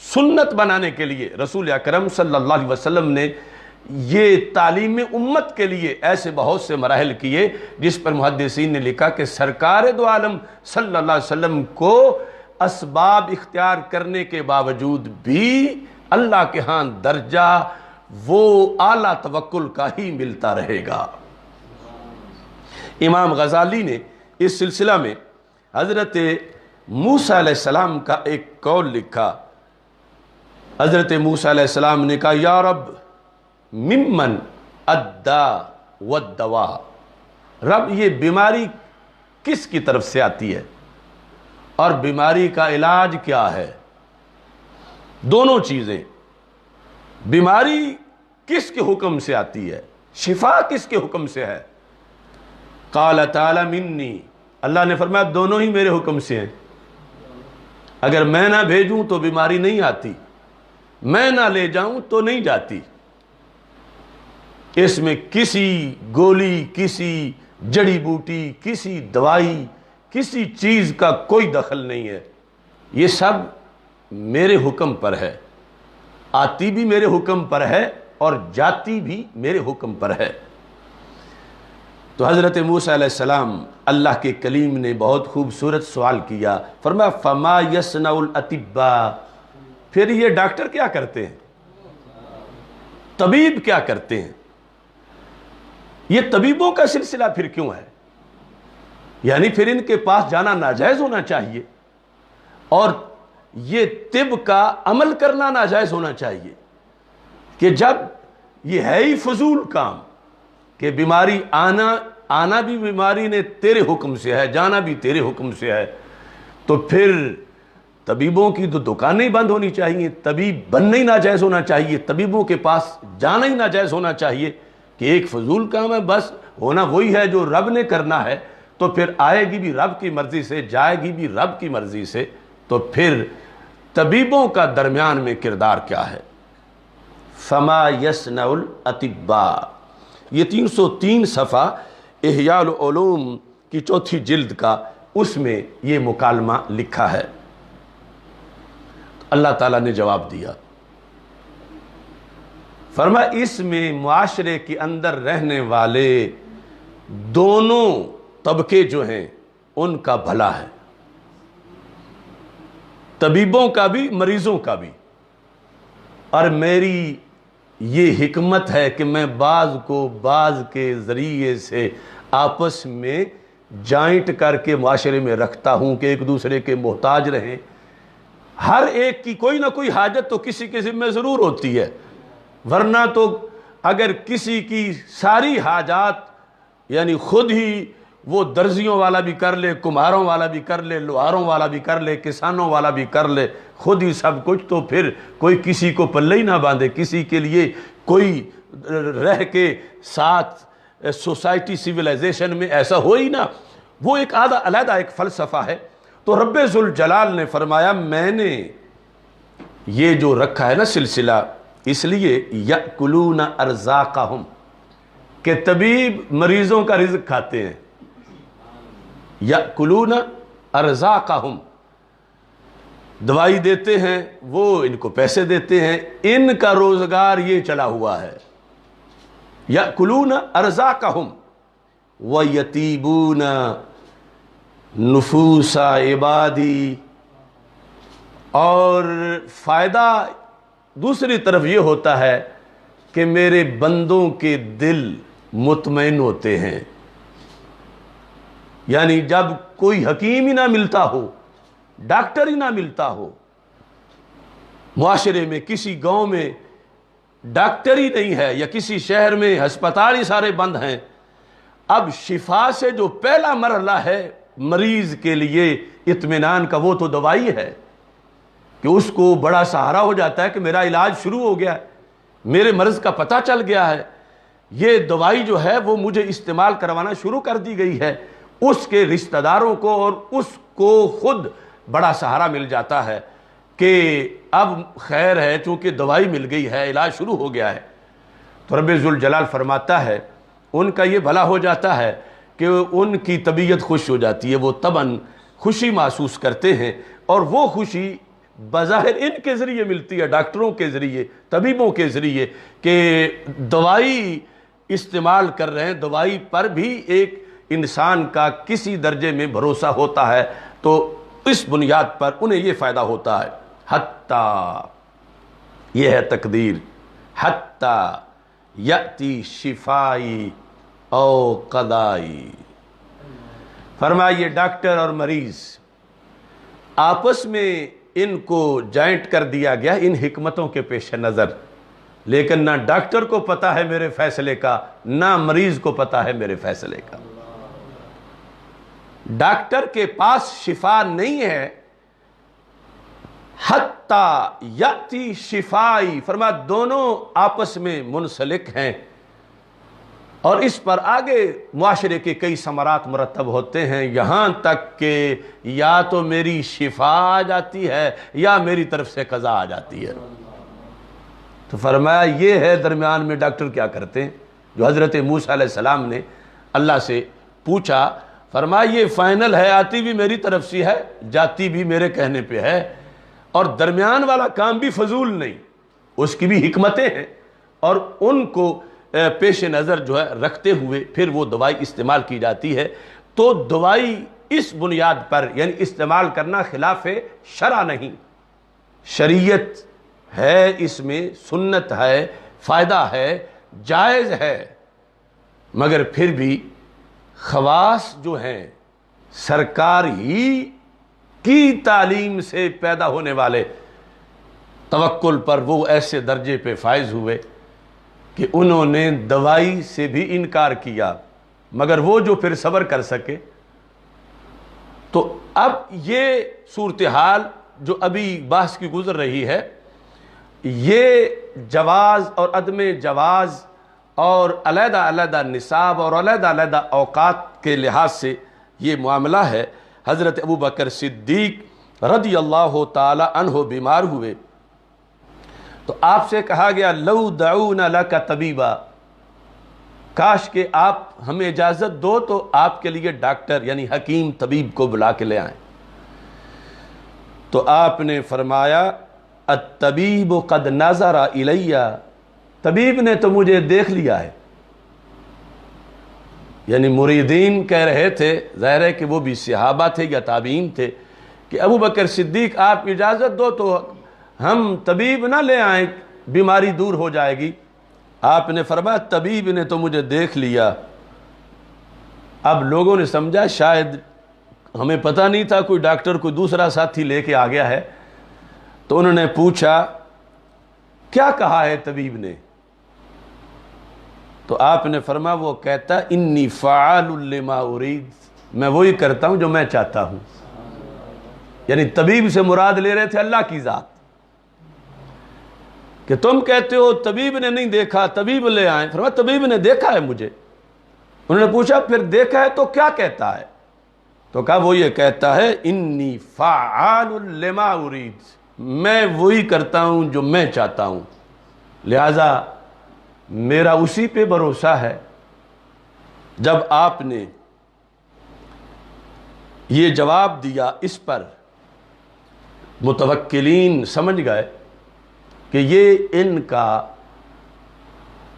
A: سنت بنانے کے لیے رسول اکرم صلی اللہ علیہ وسلم نے یہ تعلیم امت کے لیے ایسے بہت سے مراحل کیے، جس پر محدثین نے لکھا کہ سرکار دو عالم صلی اللہ علیہ وسلم کو اسباب اختیار کرنے کے باوجود بھی اللہ کے ہاں درجہ وہ اعلیٰ توکل کا ہی ملتا رہے گا۔ امام غزالی نے اس سلسلہ میں حضرت موسیٰ علیہ السلام کا ایک قول لکھا۔ حضرت موسیٰ علیہ السلام نے کہا یا رب ممن الدا والدوا، رب یہ بیماری کس کی طرف سے آتی ہے اور بیماری کا علاج کیا ہے؟ دونوں چیزیں، بیماری کس کے حکم سے آتی ہے، شفا کس کے حکم سے ہے؟ قال تعالی منی، اللہ نے فرمایا دونوں ہی میرے حکم سے ہیں، اگر میں نہ بھیجوں تو بیماری نہیں آتی، میں نہ لے جاؤں تو نہیں جاتی۔ اس میں کسی گولی، کسی جڑی بوٹی، کسی دوائی، کسی چیز کا کوئی دخل نہیں ہے، یہ سب میرے حکم پر ہے، آتی بھی میرے حکم پر ہے اور جاتی بھی میرے حکم پر ہے۔ تو حضرت موسیٰ علیہ السلام اللہ کے کلیم نے بہت خوبصورت سوال کیا، فرمایا فما یصنع الاطباء، پھر یہ ڈاکٹر کیا کرتے ہیں، طبیب کیا کرتے ہیں؟ یہ طبیبوں کا سلسلہ پھر کیوں ہے؟ یعنی پھر ان کے پاس جانا ناجائز ہونا چاہیے اور یہ طب کا عمل کرنا ناجائز ہونا چاہیے کہ جب یہ ہے ہی فضول کام کہ بیماری آنا بھی بیماری نے تیرے حکم سے ہے، جانا بھی تیرے حکم سے ہے، تو پھر طبیبوں کی تو دکانیں بند ہونی چاہیے، طبیب بننا ہی ناجائز ہونا چاہیے، طبیبوں کے پاس جانا ہی ناجائز ہونا چاہیے کہ ایک فضول کام ہے، بس ہونا وہی ہے جو رب نے کرنا ہے، تو پھر آئے گی بھی رب کی مرضی سے، جائے گی بھی رب کی مرضی سے، تو پھر طبیبوں کا درمیان میں کردار کیا ہے؟ فما یصنع الاطباء، یہ 303 صفحہ احیاء العلوم کی 4 جلد کا، اس میں یہ مکالمہ لکھا ہے۔ اللہ تعالیٰ نے جواب دیا، فرمایا اس میں معاشرے کے اندر رہنے والے دونوں طبقے جو ہیں ان کا بھلا ہے، طبیبوں کا بھی مریضوں کا بھی۔ اور میری یہ حکمت ہے کہ میں بعض کو بعض کے ذریعے سے آپس میں جوائنٹ کر کے معاشرے میں رکھتا ہوں کہ ایک دوسرے کے محتاج رہیں۔ ہر ایک کی کوئی نہ کوئی حاجت تو کسی کے ذمہ ضرور ہوتی ہے، ورنہ تو اگر کسی کی ساری حاجات یعنی خود ہی وہ درزیوں والا بھی کر لے، کمہاروں والا بھی کر لے، لوہاروں والا بھی کر لے، کسانوں والا بھی کر لے، خود ہی سب کچھ، تو پھر کوئی کسی کو پلے ہی نہ باندھے، کسی کے لیے کوئی رہ کے ساتھ سوسائٹی سیولائزیشن میں ایسا ہو ہی نہ۔ وہ ایک علیحدہ ایک فلسفہ ہے۔ تو رب ذوالجلال نے فرمایا میں نے یہ جو رکھا ہے نا سلسلہ، اس لیے یأکلون ارزاقہم، کہ طبیب مریضوں کا رزق کھاتے ہیں، یأکلون ارزاقہم، دوائی دیتے ہیں، وہ ان کو پیسے دیتے ہیں، ان کا روزگار یہ چلا ہوا ہے۔ یأکلون ارزاقہم ویتیبون نفوس عبادی، اور فائدہ دوسری طرف یہ ہوتا ہے کہ میرے بندوں کے دل مطمئن ہوتے ہیں۔ یعنی جب کوئی حکیم ہی نہ ملتا ہو، ڈاکٹر ہی نہ ملتا ہو، معاشرے میں کسی گاؤں میں ڈاکٹر ہی نہیں ہے، یا کسی شہر میں ہسپتال ہی سارے بند ہیں، اب شفا سے جو پہلا مرحلہ ہے مریض کے لیے اطمینان کا، وہ تو دوائی ہے، کہ اس کو بڑا سہارا ہو جاتا ہے کہ میرا علاج شروع ہو گیا ہے، میرے مرض کا پتہ چل گیا ہے، یہ دوائی جو ہے وہ مجھے استعمال کروانا شروع کر دی گئی ہے۔ اس کے رشتہ داروں کو اور اس کو خود بڑا سہارا مل جاتا ہے کہ اب خیر ہے، چونکہ دوائی مل گئی ہے، علاج شروع ہو گیا ہے۔ تو رب ذوالجلال فرماتا ہے ان کا یہ بھلا ہو جاتا ہے کہ ان کی طبیعت خوش ہو جاتی ہے، وہ طبعاً خوشی محسوس کرتے ہیں، اور وہ خوشی بظاہر ان کے ذریعے ملتی ہے، ڈاکٹروں کے ذریعے، طبیبوں کے ذریعے، کہ دوائی استعمال کر رہے ہیں، دوائی پر بھی ایک انسان کا کسی درجے میں بھروسہ ہوتا ہے، تو اس بنیاد پر انہیں یہ فائدہ ہوتا ہے۔ حتیٰ، یہ ہے تقدیر، حتیٰ یأتی شفائی او قضائی، فرمایا یہ ڈاکٹر اور مریض آپس میں ان کو جوائنٹ کر دیا گیا ان حکمتوں کے پیش نظر، لیکن نہ ڈاکٹر کو پتہ ہے میرے فیصلے کا، نہ مریض کو پتہ ہے میرے فیصلے کا۔ ڈاکٹر کے پاس شفا نہیں ہے، حتیٰ یأتی شفائی، فرمایا دونوں آپس میں منسلک ہیں، اور اس پر آگے معاشرے کے کئی ثمرات مرتب ہوتے ہیں، یہاں تک کہ یا تو میری شفا آ جاتی ہے یا میری طرف سے قضا آ جاتی ہے۔ تو فرمایا یہ ہے درمیان میں ڈاکٹر کیا کرتے ہیں، جو حضرت موسیٰ علیہ السلام نے اللہ سے پوچھا، فرمایا یہ فائنل ہے، آتی بھی میری طرف سے ہے، جاتی بھی میرے کہنے پہ ہے، اور درمیان والا کام بھی فضول نہیں، اس کی بھی حکمتیں ہیں، اور ان کو پیش نظر جو ہے رکھتے ہوئے پھر وہ دوائی استعمال کی جاتی ہے۔ تو دوائی اس بنیاد پر یعنی استعمال کرنا خلاف شرع نہیں، شریعت ہے، اس میں سنت ہے، فائدہ ہے، جائز ہے، مگر پھر بھی خواص جو ہیں سرکار ہی کی تعلیم سے پیدا ہونے والے توکل پر وہ ایسے درجے پہ فائز ہوئے کہ انہوں نے دوائی سے بھی انکار کیا، مگر وہ جو پھر صبر کر سکے۔ تو اب یہ صورتحال جو ابھی بحث کی گزر رہی ہے، یہ جواز اور عدم جواز اور علیحدہ علیحدہ نصاب اور علیحدہ علیحدہ اوقات کے لحاظ سے یہ معاملہ ہے۔ حضرت ابوبکر صدیق رضی اللہ تعالی عنہ بیمار ہوئے تو آپ سے کہا گیا لو دعونا لک طبیبا، کاش کہ آپ ہمیں اجازت دو تو آپ کے لیے ڈاکٹر یعنی حکیم طبیب کو بلا کے لے آئیں۔ تو آپ نے فرمایا الطبیب قد نظر الی، طبیب نے تو مجھے دیکھ لیا ہے، یعنی مریدین کہہ رہے تھے، ظاہر ہے کہ وہ بھی صحابہ تھے یا تابعین تھے، کہ ابو بکر صدیق آپ اجازت دو تو ہم طبیب نہ لے آئیں، بیماری دور ہو جائے گی۔ آپ نے فرمایا طبیب نے تو مجھے دیکھ لیا۔ اب لوگوں نے سمجھا شاید ہمیں پتہ نہیں تھا، کوئی ڈاکٹر کوئی دوسرا ساتھی لے کے آ گیا ہے، تو انہوں نے پوچھا کیا کہا ہے طبیب نے؟ تو آپ نے فرمایا وہ کہتا انی فعال لما ارید، میں وہی کرتا ہوں جو میں چاہتا ہوں۔ یعنی طبیب سے مراد لے رہے تھے اللہ کی ذات، کہ تم کہتے ہو طبیب نے نہیں دیکھا، طبیب لے آئیں۔ فرمایا طبیب نے دیکھا ہے مجھے۔ انہوں نے پوچھا پھر دیکھا ہے تو کیا کہتا ہے؟ تو کہا وہ یہ کہتا ہے انی فعال لما ارید، میں وہی کرتا ہوں جو میں چاہتا ہوں، لہذا میرا اسی پہ بھروسہ ہے۔ جب آپ نے یہ جواب دیا اس پر متوکلین سمجھ گئے کہ یہ ان کا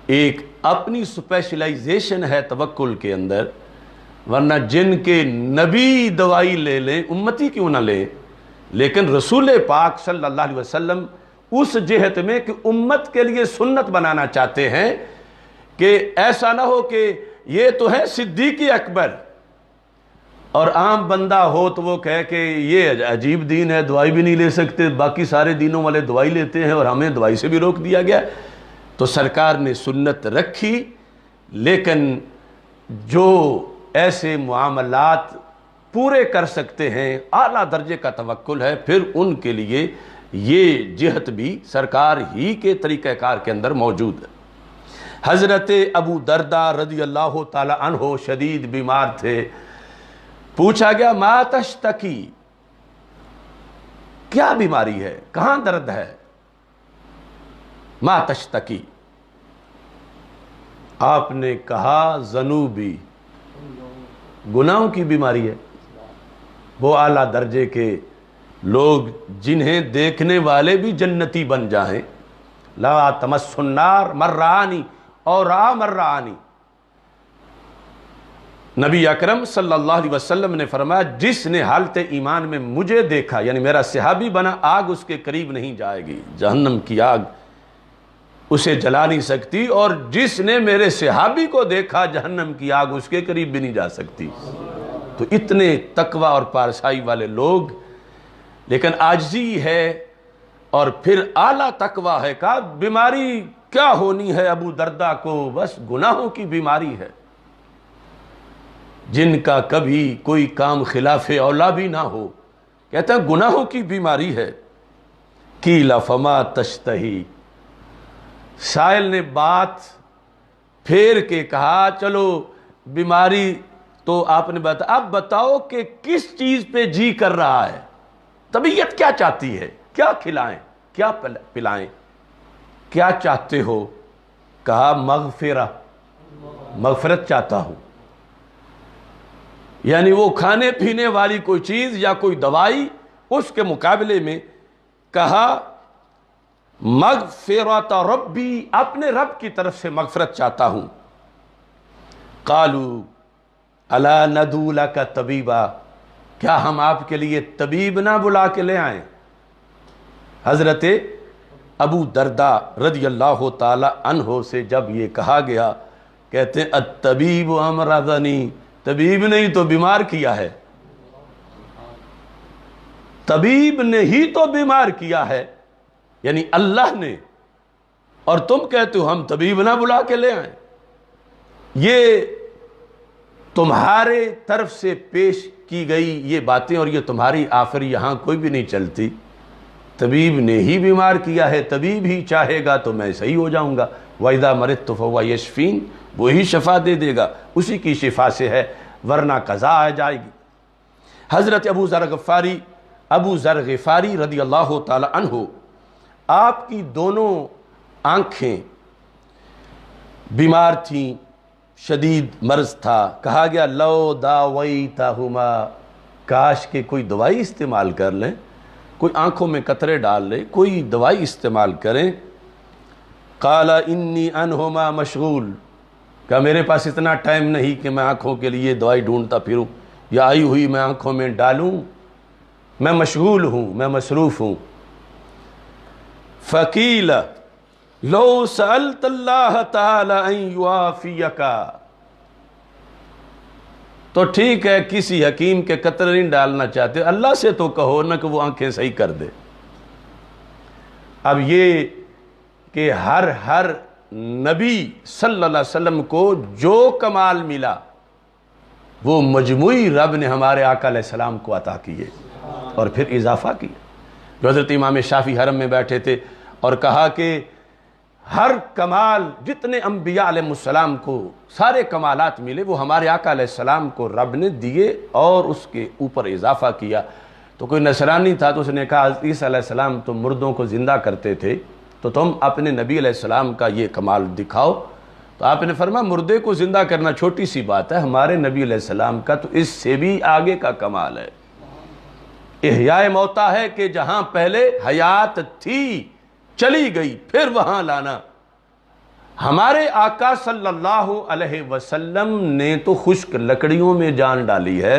A: ایک اپنی سپیشلائزیشن ہے توکل کے اندر، ورنہ جن کے نبی دوائی لے لیں امتی کیوں نہ لیں، لیکن رسول پاک صلی اللہ علیہ وسلم اس جہت میں کہ امت کے لیے سنت بنانا چاہتے ہیں کہ ایسا نہ ہو کہ یہ تو ہے صدیق اکبر اور عام بندہ ہو تو وہ کہے کہ یہ عجیب دین ہے، دوائی بھی نہیں لے سکتے، باقی سارے دینوں والے دوائی لیتے ہیں اور ہمیں دوائی سے بھی روک دیا گیا۔ تو سرکار نے سنت رکھی، لیکن جو ایسے معاملات پورے کر سکتے ہیں، اعلیٰ درجے کا توکل ہے، پھر ان کے لیے یہ جہت بھی سرکار ہی کے طریقہ کار کے اندر موجود ہے۔ حضرت ابو دردہ رضی اللہ تعالی عنہ شدید بیمار تھے۔ پوچھا گیا ما تشتکی، کیا بیماری ہے، کہاں درد ہے؟ ما تشتکی، آپ نے کہا ذنوبی، گناہوں کی بیماری ہے۔ وہ اعلیٰ درجے کے لوگ جنہیں دیکھنے والے بھی جنتی بن جائیں، لا تمس النار مرانی اور مرانی۔ نبی اکرم صلی اللہ علیہ وسلم نے فرمایا جس نے حالت ایمان میں مجھے دیکھا، یعنی میرا صحابی بنا، آگ اس کے قریب نہیں جائے گی، جہنم کی آگ اسے جلا نہیں سکتی، اور جس نے میرے صحابی کو دیکھا جہنم کی آگ اس کے قریب بھی نہیں جا سکتی۔ تو اتنے تقوی اور پارسائی والے لوگ، لیکن عاجزی ہے اور پھر اعلیٰ تقوی ہے۔ کہا بیماری کیا ہونی ہے ابو دردہ کو؟ بس گناہوں کی بیماری ہے، جن کا کبھی کوئی کام خلاف اولا بھی نہ ہو، کہتا ہے گناہوں کی بیماری ہے۔ قیل فما تشتہی، سائل نے بات پھیر کے کہا چلو بیماری تو آپ نے بتایا، اب بتاؤ کہ کس چیز پہ جی کر رہا ہے، طبیعت کیا چاہتی ہے، کیا کھلائیں کیا پلائیں، کیا چاہتے ہو؟ کہا مغفرت چاہتا ہوں۔ یعنی وہ کھانے پینے والی کوئی چیز یا کوئی دوائی، اس کے مقابلے میں کہا مغفرت ربی، اپنے رب کی طرف سے مغفرت چاہتا ہوں۔ قالوا الا ندعو لک طبیبا، کیا ہم آپ کے لیے طبیب نہ بلا کے لے آئیں؟ حضرت ابو دردہ رضی اللہ تعالی عنہ سے جب یہ کہا گیا، کہتے ہیں الطبیب امرضنی، طبیب نے ہی تو بیمار کیا ہے، طبیب نے ہی تو بیمار کیا ہے، یعنی اللہ نے، اور تم کہتے ہو ہم طبیب نہ بلا کے لے آئیں۔ یہ تمہارے طرف سے پیش کی گئی یہ باتیں، اور یہ تمہاری آفر یہاں کوئی بھی نہیں چلتی۔ طبیب نے ہی بیمار کیا ہے، طبیب ہی چاہے گا تو میں صحیح ہو جاؤں گا۔ وَإِذَا مَرِضْتُ فَهُوَ يَشْفِينِ، وہی شفا دے دے گا، اسی کی شفا سے ہے، ورنہ قضا آ جائے گی۔ حضرت ابو ذر غفاری رضی اللہ تعالی عنہ، آپ کی دونوں آنکھیں بیمار تھیں، شدید مرض تھا۔ کہا گیا لو داویتہما، کاش کہ کوئی دوائی استعمال کر لیں، کوئی آنکھوں میں قطرے ڈال لے، کوئی دوائی استعمال کریں۔ قال انی عنہما مشغول، کہا میرے پاس اتنا ٹائم نہیں کہ میں آنکھوں کے لیے دوائی ڈھونڈتا پھروں یا آئی ہوئی میں آنکھوں میں ڈالوں، میں مشغول ہوں، میں مصروف ہوں۔ فقیل لو سألت اللہ تعالی ان یعافیک، تو ٹھیک ہے کسی حکیم کے قطر نہیں ڈالنا چاہتے، اللہ سے تو کہو نا کہ وہ آنکھیں صحیح کر دے۔ اب یہ کہ ہر نبی صلی اللہ علیہ وسلم کو جو کمال ملا وہ مجموعی رب نے ہمارے آقا علیہ السلام کو عطا کیے اور پھر اضافہ کیا۔ جو حضرت امام شافعی حرم میں بیٹھے تھے اور کہا کہ ہر کمال جتنے انبیاء علیہ السلام کو سارے کمالات ملے وہ ہمارے آقا علیہ السلام کو رب نے دیے اور اس کے اوپر اضافہ کیا۔ تو کوئی نصرانی تھا تو اس نے کہا حضرت عیسیٰ علیہ السلام تو مردوں کو زندہ کرتے تھے، تو تم اپنے نبی علیہ السلام کا یہ کمال دکھاؤ۔ تو آپ نے فرمایا مردے کو زندہ کرنا چھوٹی سی بات ہے، ہمارے نبی علیہ السلام کا تو اس سے بھی آگے کا کمال ہے۔ احیاء موتا ہے کہ جہاں پہلے حیات تھی چلی گئی پھر وہاں لانا۔ ہمارے آقا صلی اللہ علیہ وسلم نے تو خشک لکڑیوں میں جان ڈالی ہے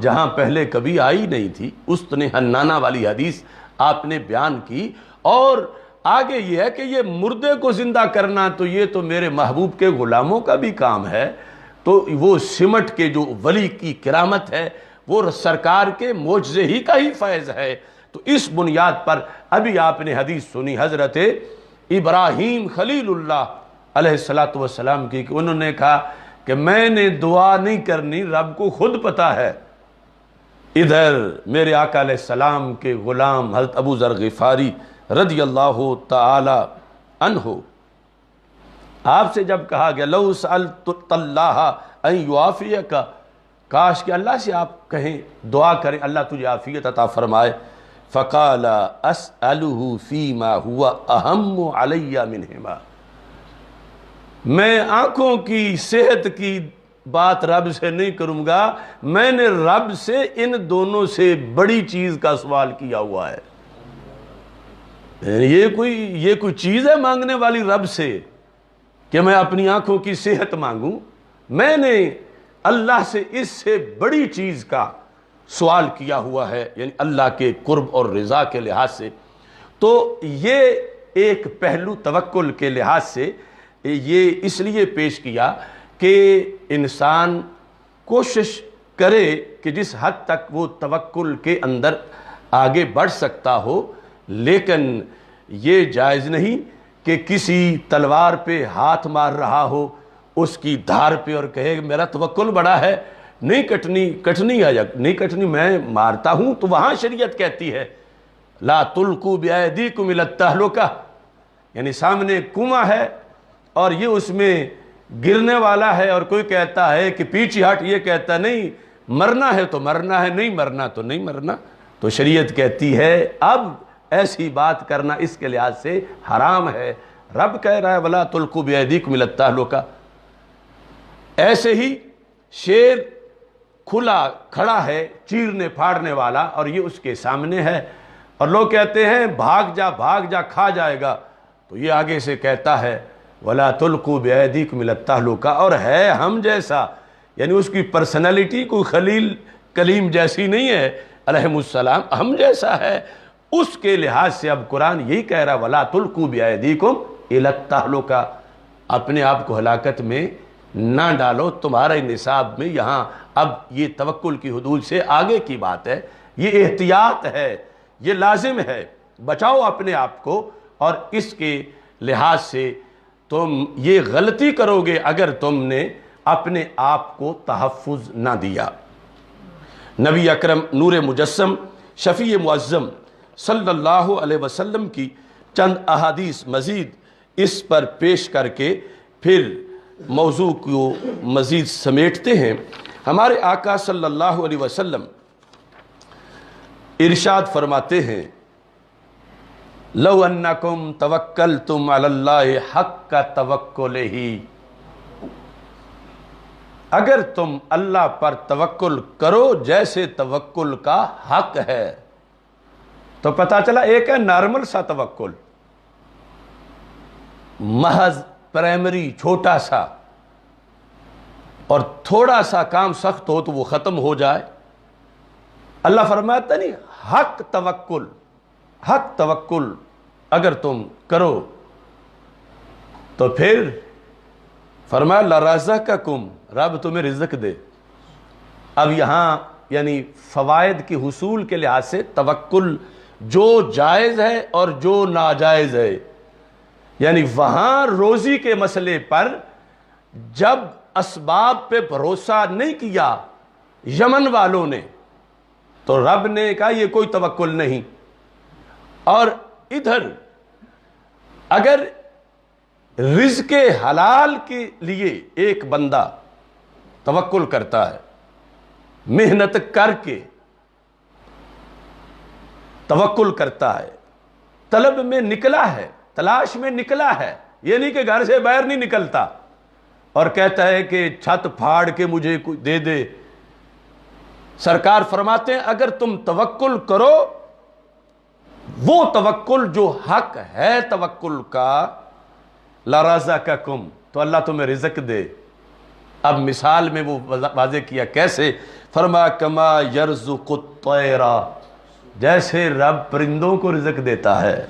A: جہاں پہلے کبھی آئی نہیں تھی۔ استن حنانہ والی حدیث آپ نے بیان کی، اور آگے یہ ہے کہ یہ مردے کو زندہ کرنا تو یہ تو میرے محبوب کے غلاموں کا بھی کام ہے، تو وہ سمٹ کے جو ولی کی کرامت ہے وہ سرکار کے معجزے ہی کا ہی فیض ہے۔ تو اس بنیاد پر ابھی آپ نے حدیث سنی حضرت ابراہیم خلیل اللہ علیہ السلام کی، کہ انہوں نے کہا کہ میں نے دعا نہیں کرنی، رب کو خود پتا ہے۔ ادھر میرے آقا علیہ السلام کے غلام حضرت ابو ذر غفاری رضی اللہ تعالی عنہ، آپ سے جب کہا گیا لو سألت اللہ ان یعافیک، کاش کہ اللہ سے آپ کہیں دعا کریں اللہ تجھے عافیت عطا فرمائے۔ فقال اسألہ فیما هو اہم علی منہما، میں آنکھوں کی صحت کی بات رب سے نہیں کروں گا، میں نے رب سے ان دونوں سے بڑی چیز کا سوال کیا ہوا ہے۔ یہ کوئی چیز ہے مانگنے والی رب سے کہ میں اپنی آنکھوں کی صحت مانگوں؟ میں نے اللہ سے اس سے بڑی چیز کا سوال کیا ہوا ہے، یعنی اللہ کے قرب اور رضا کے لحاظ سے۔ تو یہ ایک پہلو توکل کے لحاظ سے یہ اس لیے پیش کیا کہ انسان کوشش کرے کہ جس حد تک وہ توکل کے اندر آگے بڑھ سکتا ہو، لیکن یہ جائز نہیں کہ کسی تلوار پہ ہاتھ مار رہا ہو اس کی دھار پہ اور کہے میرا توکل بڑا ہے، نہیں کٹنی ہے، نہیں کٹنی میں مارتا ہوں، تو وہاں شریعت کہتی ہے لا تلقوا بأیدیکم الی التہلکہ، یعنی سامنے کنواں ہے اور یہ اس میں گرنے والا ہے اور کوئی کہتا ہے کہ پیچھے ہٹ، یہ کہتا نہیں مرنا ہے تو مرنا ہے، نہیں مرنا تو نہیں مرنا، تو شریعت کہتی ہے اب ایسی بات کرنا اس کے لحاظ سے حرام ہے۔ رب کہہ رہا ہے ولا تلقوا بأیدیکم الی التہلکہ۔ ایسے ہی شیر کھلا کھڑا ہے چیرنے پھاڑنے والا اور یہ اس کے سامنے ہے، اور لوگ کہتے ہیں بھاگ جا کھا جائے گا، تو یہ آگے سے کہتا ہے وَلَا تُلْقُوا بِأَيْدِيكُمْ إِلَى التَّهْلُكَةِ، اور ہے ہم جیسا، یعنی اس کی پرسنالٹی کوئی خلیل کلیم جیسی نہیں ہے علیہ السلام، ہم جیسا ہے۔ اس کے لحاظ سے اب قرآن یہی کہہ رہا وَلَا تُلْقُوا بِأَيْدِيكُمْ إِلَى التَّهْلُكَةِ، اپنے آپ کو ہلاکت میں نہ ڈالو، تمہارے نصاب میں یہاں اب یہ توکل کی حدود سے آگے کی بات ہے، یہ احتیاط ہے، یہ لازم ہے، بچاؤ اپنے آپ کو، اور اس کے لحاظ سے تم یہ غلطی کرو گے اگر تم نے اپنے آپ کو تحفظ نہ دیا۔ نبی اکرم نور مجسم شفیع معظم صلی اللہ علیہ وسلم کی چند احادیث مزید اس پر پیش کر کے پھر موضوع کو مزید سمیٹتے ہیں۔ ہمارے آقا صلی اللہ علیہ وسلم ارشاد فرماتے ہیں لو انکم توکلتم علی اللہ حق توکلہ، اگر تم اللہ پر توکل کرو جیسے توکل کا حق ہے، تو پتہ چلا ایک ہے نارمل سا توکل، محض پرائمری چھوٹا سا، اور تھوڑا سا کام سخت ہو تو وہ ختم ہو جائے۔ اللہ فرماتا نہیں حق توکل اگر تم کرو تو پھر فرمایا لرزقکم، رب تمہیں رزق دے۔ اب یہاں یعنی فوائد کے حصول کے لحاظ سے توکل جو جائز ہے اور جو ناجائز ہے، یعنی وہاں روزی کے مسئلے پر جب اسباب پہ بھروسہ نہیں کیا یمن والوں نے تو رب نے کہا یہ کوئی توکل نہیں۔ اور ادھر اگر رزق حلال کے لیے ایک بندہ توکل کرتا ہے، محنت کر کے توکل کرتا ہے، طلب میں نکلا ہے، تلاش میں نکلا ہے، یہ نہیں کہ گھر سے باہر نہیں نکلتا اور کہتا ہے کہ چھت پھاڑ کے مجھے کوئی دے دے۔ سرکار فرماتے ہیں اگر تم توکل کرو، وہ توکل جو حق ہے توکل کا، لرزقکم، تو اللہ تمہیں رزق دے۔ اب مثال میں وہ واضح کیا کیسے، فرمایا کما یرزق الطیر، جیسے رب پرندوں کو رزق دیتا ہے،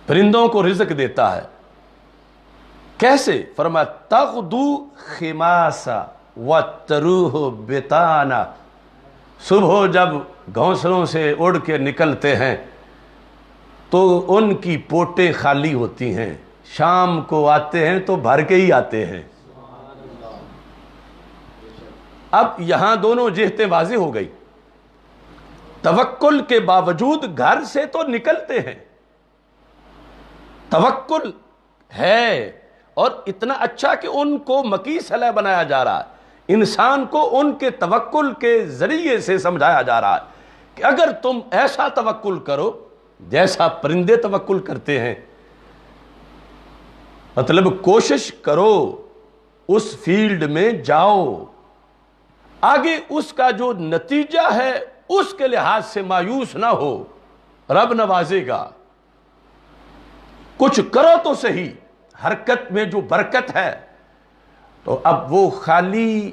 A: پرندوں کو رزق دیتا ہے۔ کیسے؟ فرمایا تغدو خماسا وتروح بطانا، صبح جب گھونسلوں سے اڑ کے نکلتے ہیں تو ان کی پوٹیں خالی ہوتی ہیں، شام کو آتے ہیں تو بھر کے ہی آتے ہیں۔ اب یہاں دونوں جہتیں واضح ہو گئی، توکل کے باوجود گھر سے تو نکلتے ہیں، توکل ہے اور اتنا اچھا کہ ان کو مکی صلح بنایا جا رہا ہے، انسان کو ان کے توکل کے ذریعے سے سمجھایا جا رہا ہے کہ اگر تم ایسا توکل کرو جیسا پرندے توکل کرتے ہیں، مطلب کوشش کرو، اس فیلڈ میں جاؤ، آگے اس کا جو نتیجہ ہے اس کے لحاظ سے مایوس نہ ہو، رب نوازے گا۔ کچھ کرو تو صحیح، حرکت میں جو برکت ہے۔ تو اب وہ خالی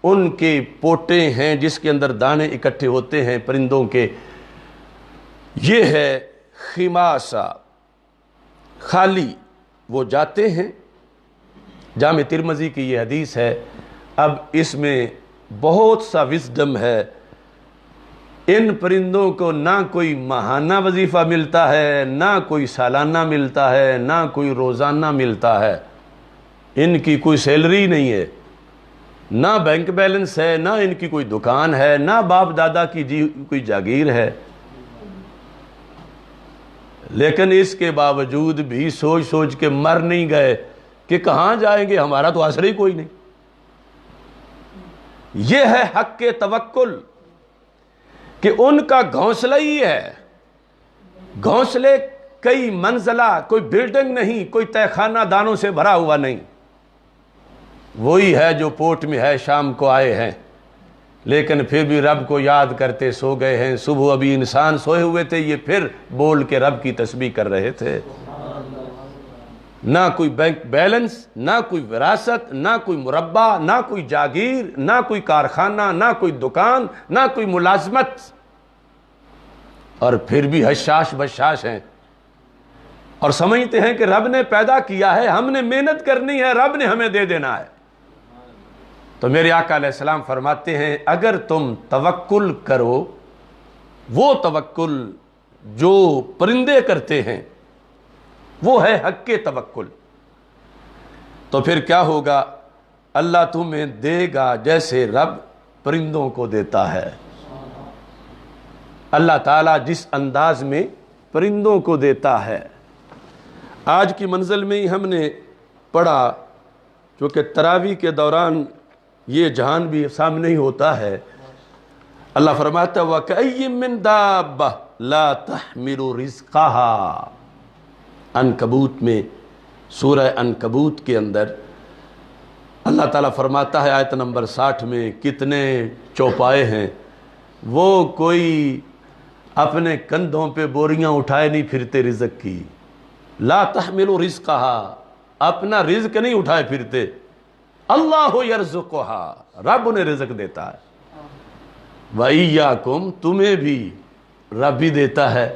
A: ان کے پوٹے ہیں جس کے اندر دانے اکٹھے ہوتے ہیں پرندوں کے، یہ ہے خماسہ، خالی وہ جاتے ہیں۔ جامع ترمذی کی یہ حدیث ہے۔ اب اس میں بہت سا وزڈم ہے۔ ان پرندوں کو نہ کوئی ماہانہ وظیفہ ملتا ہے، نہ کوئی سالانہ ملتا ہے، نہ کوئی روزانہ ملتا ہے، ان کی کوئی سیلری نہیں ہے، نہ بینک بیلنس ہے، نہ ان کی کوئی دکان ہے، نہ باپ دادا کی کوئی جاگیر ہے، لیکن اس کے باوجود بھی سوچ سوچ کے مر نہیں گئے کہ کہاں جائیں گے، ہمارا تو آسرا ہی کوئی نہیں۔ یہ ہے حق کے توکل کہ ان کا گھونسلہ ہی ہے، گھونسلے کئی منزلہ، کوئی بلڈنگ نہیں، کوئی تہہ خانہ دانوں سے بھرا ہوا نہیں، وہی ہے جو پورٹ میں ہے، شام کو آئے ہیں لیکن پھر بھی رب کو یاد کرتے سو گئے ہیں، صبح ابھی انسان سوئے ہوئے تھے، یہ پھر بول کے رب کی تسبیح کر رہے تھے۔ نہ کوئی بینک بیلنس، نہ کوئی وراثت، نہ کوئی مربع، نہ کوئی جاگیر، نہ کوئی کارخانہ، نہ کوئی دکان، نہ کوئی ملازمت، اور پھر بھی حشاش بشاش ہیں اور سمجھتے ہیں کہ رب نے پیدا کیا ہے، ہم نے محنت کرنی ہے، رب نے ہمیں دے دینا ہے۔ تو میرے آقا علیہ السلام فرماتے ہیں اگر تم توکل کرو، وہ توکل جو پرندے کرتے ہیں وہ ہے حق کے توکل، تو پھر کیا ہوگا؟ اللہ تمہیں دے گا جیسے رب پرندوں کو دیتا ہے۔ اللہ تعالیٰ جس انداز میں پرندوں کو دیتا ہے۔ آج کی منزل میں ہی ہم نے پڑھا، چونکہ تراویح کے دوران یہ جہان بھی سامنے ہی ہوتا ہے، اللہ فرماتا وَكَأَيٍّ مِّن دَابَّةٍ لَا تَحْمِلُ رِزْقَهَا، عنکبوت میں، سورہ عنکبوت کے اندر اللہ تعالیٰ فرماتا ہے آیت نمبر 60 میں، کتنے چوپائے ہیں، وہ کوئی اپنے کندھوں پہ بوریاں اٹھائے نہیں پھرتے رزق کی، لا تحمل رزقها، اپنا رزق نہیں اٹھائے پھرتے، اللہ یرزقھا، رب انہیں رزق دیتا ہے، وَإِيَّاكُمْ، تمہیں بھی رب ہی دیتا ہے۔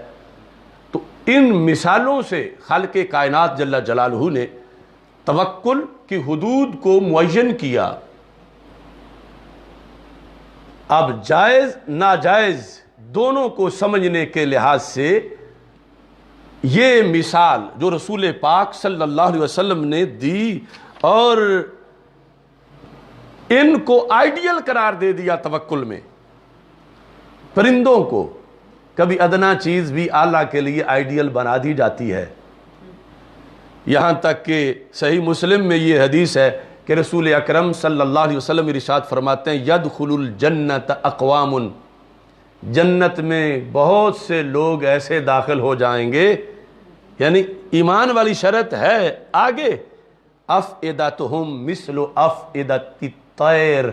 A: تو ان مثالوں سے خالق کائنات جل جلالہ نے توکل کی حدود کو معین کیا۔ اب جائز ناجائز دونوں کو سمجھنے کے لحاظ سے یہ مثال جو رسول پاک صلی اللہ علیہ وسلم نے دی اور ان کو آئیڈیل قرار دے دیا توکل میں، پرندوں کو کبھی ادنا چیز بھی اعلیٰ کے لیے آئیڈیل بنا دی جاتی ہے، یہاں تک کہ صحیح مسلم میں یہ حدیث ہے کہ رسول اکرم صلی اللہ علیہ وسلم ارشاد فرماتے ہیں یدخل الجنت اقوام، جنت میں بہت سے لوگ ایسے داخل ہو جائیں گے، یعنی ایمان والی شرط ہے آگے، افئدتہم مثل افئدت الطیر،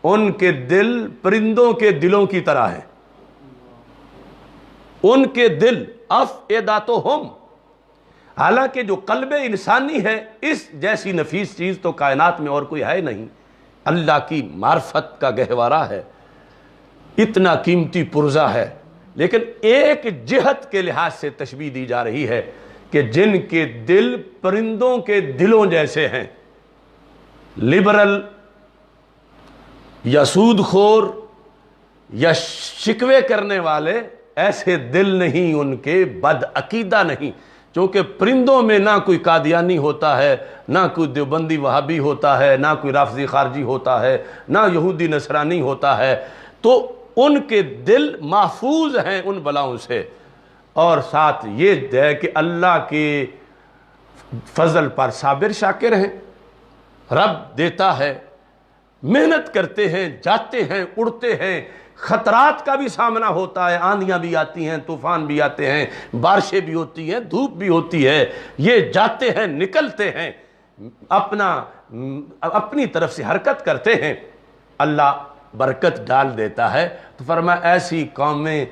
A: ان کے دل پرندوں کے دلوں کی طرح ہیں، ان کے دل افئدتہم، حالانکہ جو قلب انسانی ہے اس جیسی نفیس چیز تو کائنات میں اور کوئی ہے نہیں، اللہ کی معرفت کا گہوارہ ہے، اتنا قیمتی پرزہ ہے، لیکن ایک جہت کے لحاظ سے تشبیہ دی جا رہی ہے کہ جن کے دل پرندوں کے دلوں جیسے ہیں، لبرل یا سود خور یا شکوے کرنے والے ایسے دل نہیں ان کے، بد عقیدہ نہیں، چونکہ پرندوں میں نہ کوئی قادیانی ہوتا ہے، نہ کوئی دیوبندی وہابی ہوتا ہے، نہ کوئی رافضی خارجی ہوتا ہے، نہ یہودی نصرانی ہوتا ہے، تو ان کے دل محفوظ ہیں ان بلاؤں سے، اور ساتھ یہ ہے کہ اللہ کے فضل پر صابر شاکر ہیں، رب دیتا ہے، محنت کرتے ہیں، جاتے ہیں، اڑتے ہیں، خطرات کا بھی سامنا ہوتا ہے، آندھیاں بھی آتی ہیں، طوفان بھی آتے ہیں، بارشیں بھی ہوتی ہیں، دھوپ بھی ہوتی ہے، یہ جاتے ہیں، نکلتے ہیں، اپنی طرف سے حرکت کرتے ہیں، اللہ برکت ڈال دیتا ہے۔ تو فرمایا ایسی قومیں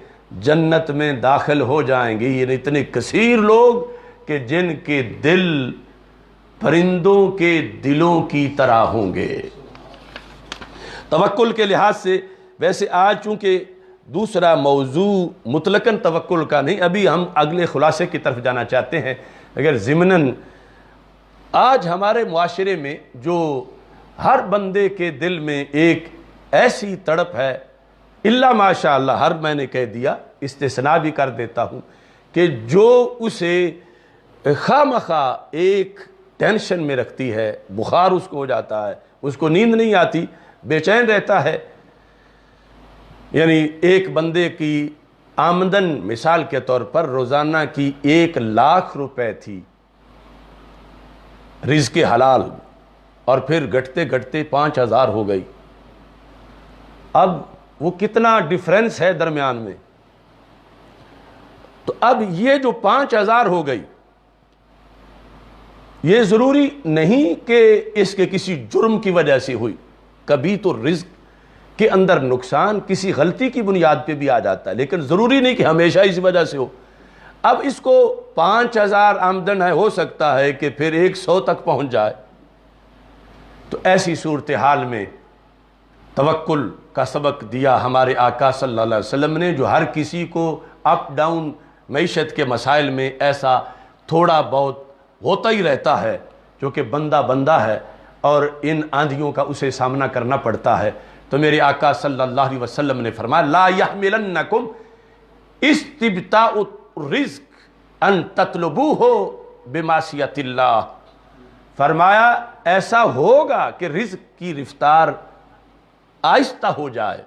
A: جنت میں داخل ہو جائیں گی، یہ اتنے کثیر لوگ کہ جن کے دل پرندوں کے دلوں کی طرح ہوں گے۔ توکل کے لحاظ سے ویسے آج چونکہ دوسرا موضوع مطلقاً توکل کا نہیں، ابھی ہم اگلے خلاصے کی طرف جانا چاہتے ہیں، اگر ضمناً آج ہمارے معاشرے میں جو ہر بندے کے دل میں ایک ایسی تڑپ ہے، الا ماشاء اللہ، ہر میں نے کہہ دیا، استثناء بھی کر دیتا ہوں، کہ جو اسے خواہ مخواہ ایک ٹینشن میں رکھتی ہے، بخار اس کو ہو جاتا ہے، اس کو نیند نہیں آتی، بے چین رہتا ہے، یعنی ایک بندے کی آمدن مثال کے طور پر روزانہ کی 1,00,000 روپے تھی رزق حلال، اور پھر گھٹتے گھٹتے 5,000 ہو گئی، اب وہ کتنا ڈیفرنس ہے درمیان میں، تو اب یہ جو 5,000 ہو گئی، یہ ضروری نہیں کہ اس کے کسی جرم کی وجہ سے ہوئی، کبھی تو رزق کے اندر نقصان کسی غلطی کی بنیاد پہ بھی آ جاتا ہے، لیکن ضروری نہیں کہ ہمیشہ اس وجہ سے ہو۔ اب اس کو 5,000 آمدن ہے، ہو سکتا ہے کہ پھر 100 تک پہنچ جائے، تو ایسی صورتحال میں توکل کا سبق دیا ہمارے آقا صلی اللہ علیہ وسلم نے، جو ہر کسی کو اپ ڈاؤن معیشت کے مسائل میں ایسا تھوڑا بہت ہوتا ہی رہتا ہے، کیونکہ بندہ بندہ ہے اور ان آندھیوں کا اسے سامنا کرنا پڑتا ہے۔ تو میرے آقا صلی اللہ علیہ وسلم نے فرمایا لا یحملنکم استبطاء الرزق ان تطلبوہ بمعصیت اللہ، فرمایا ایسا ہوگا کہ رزق کی رفتار آہستہ ہو جائے،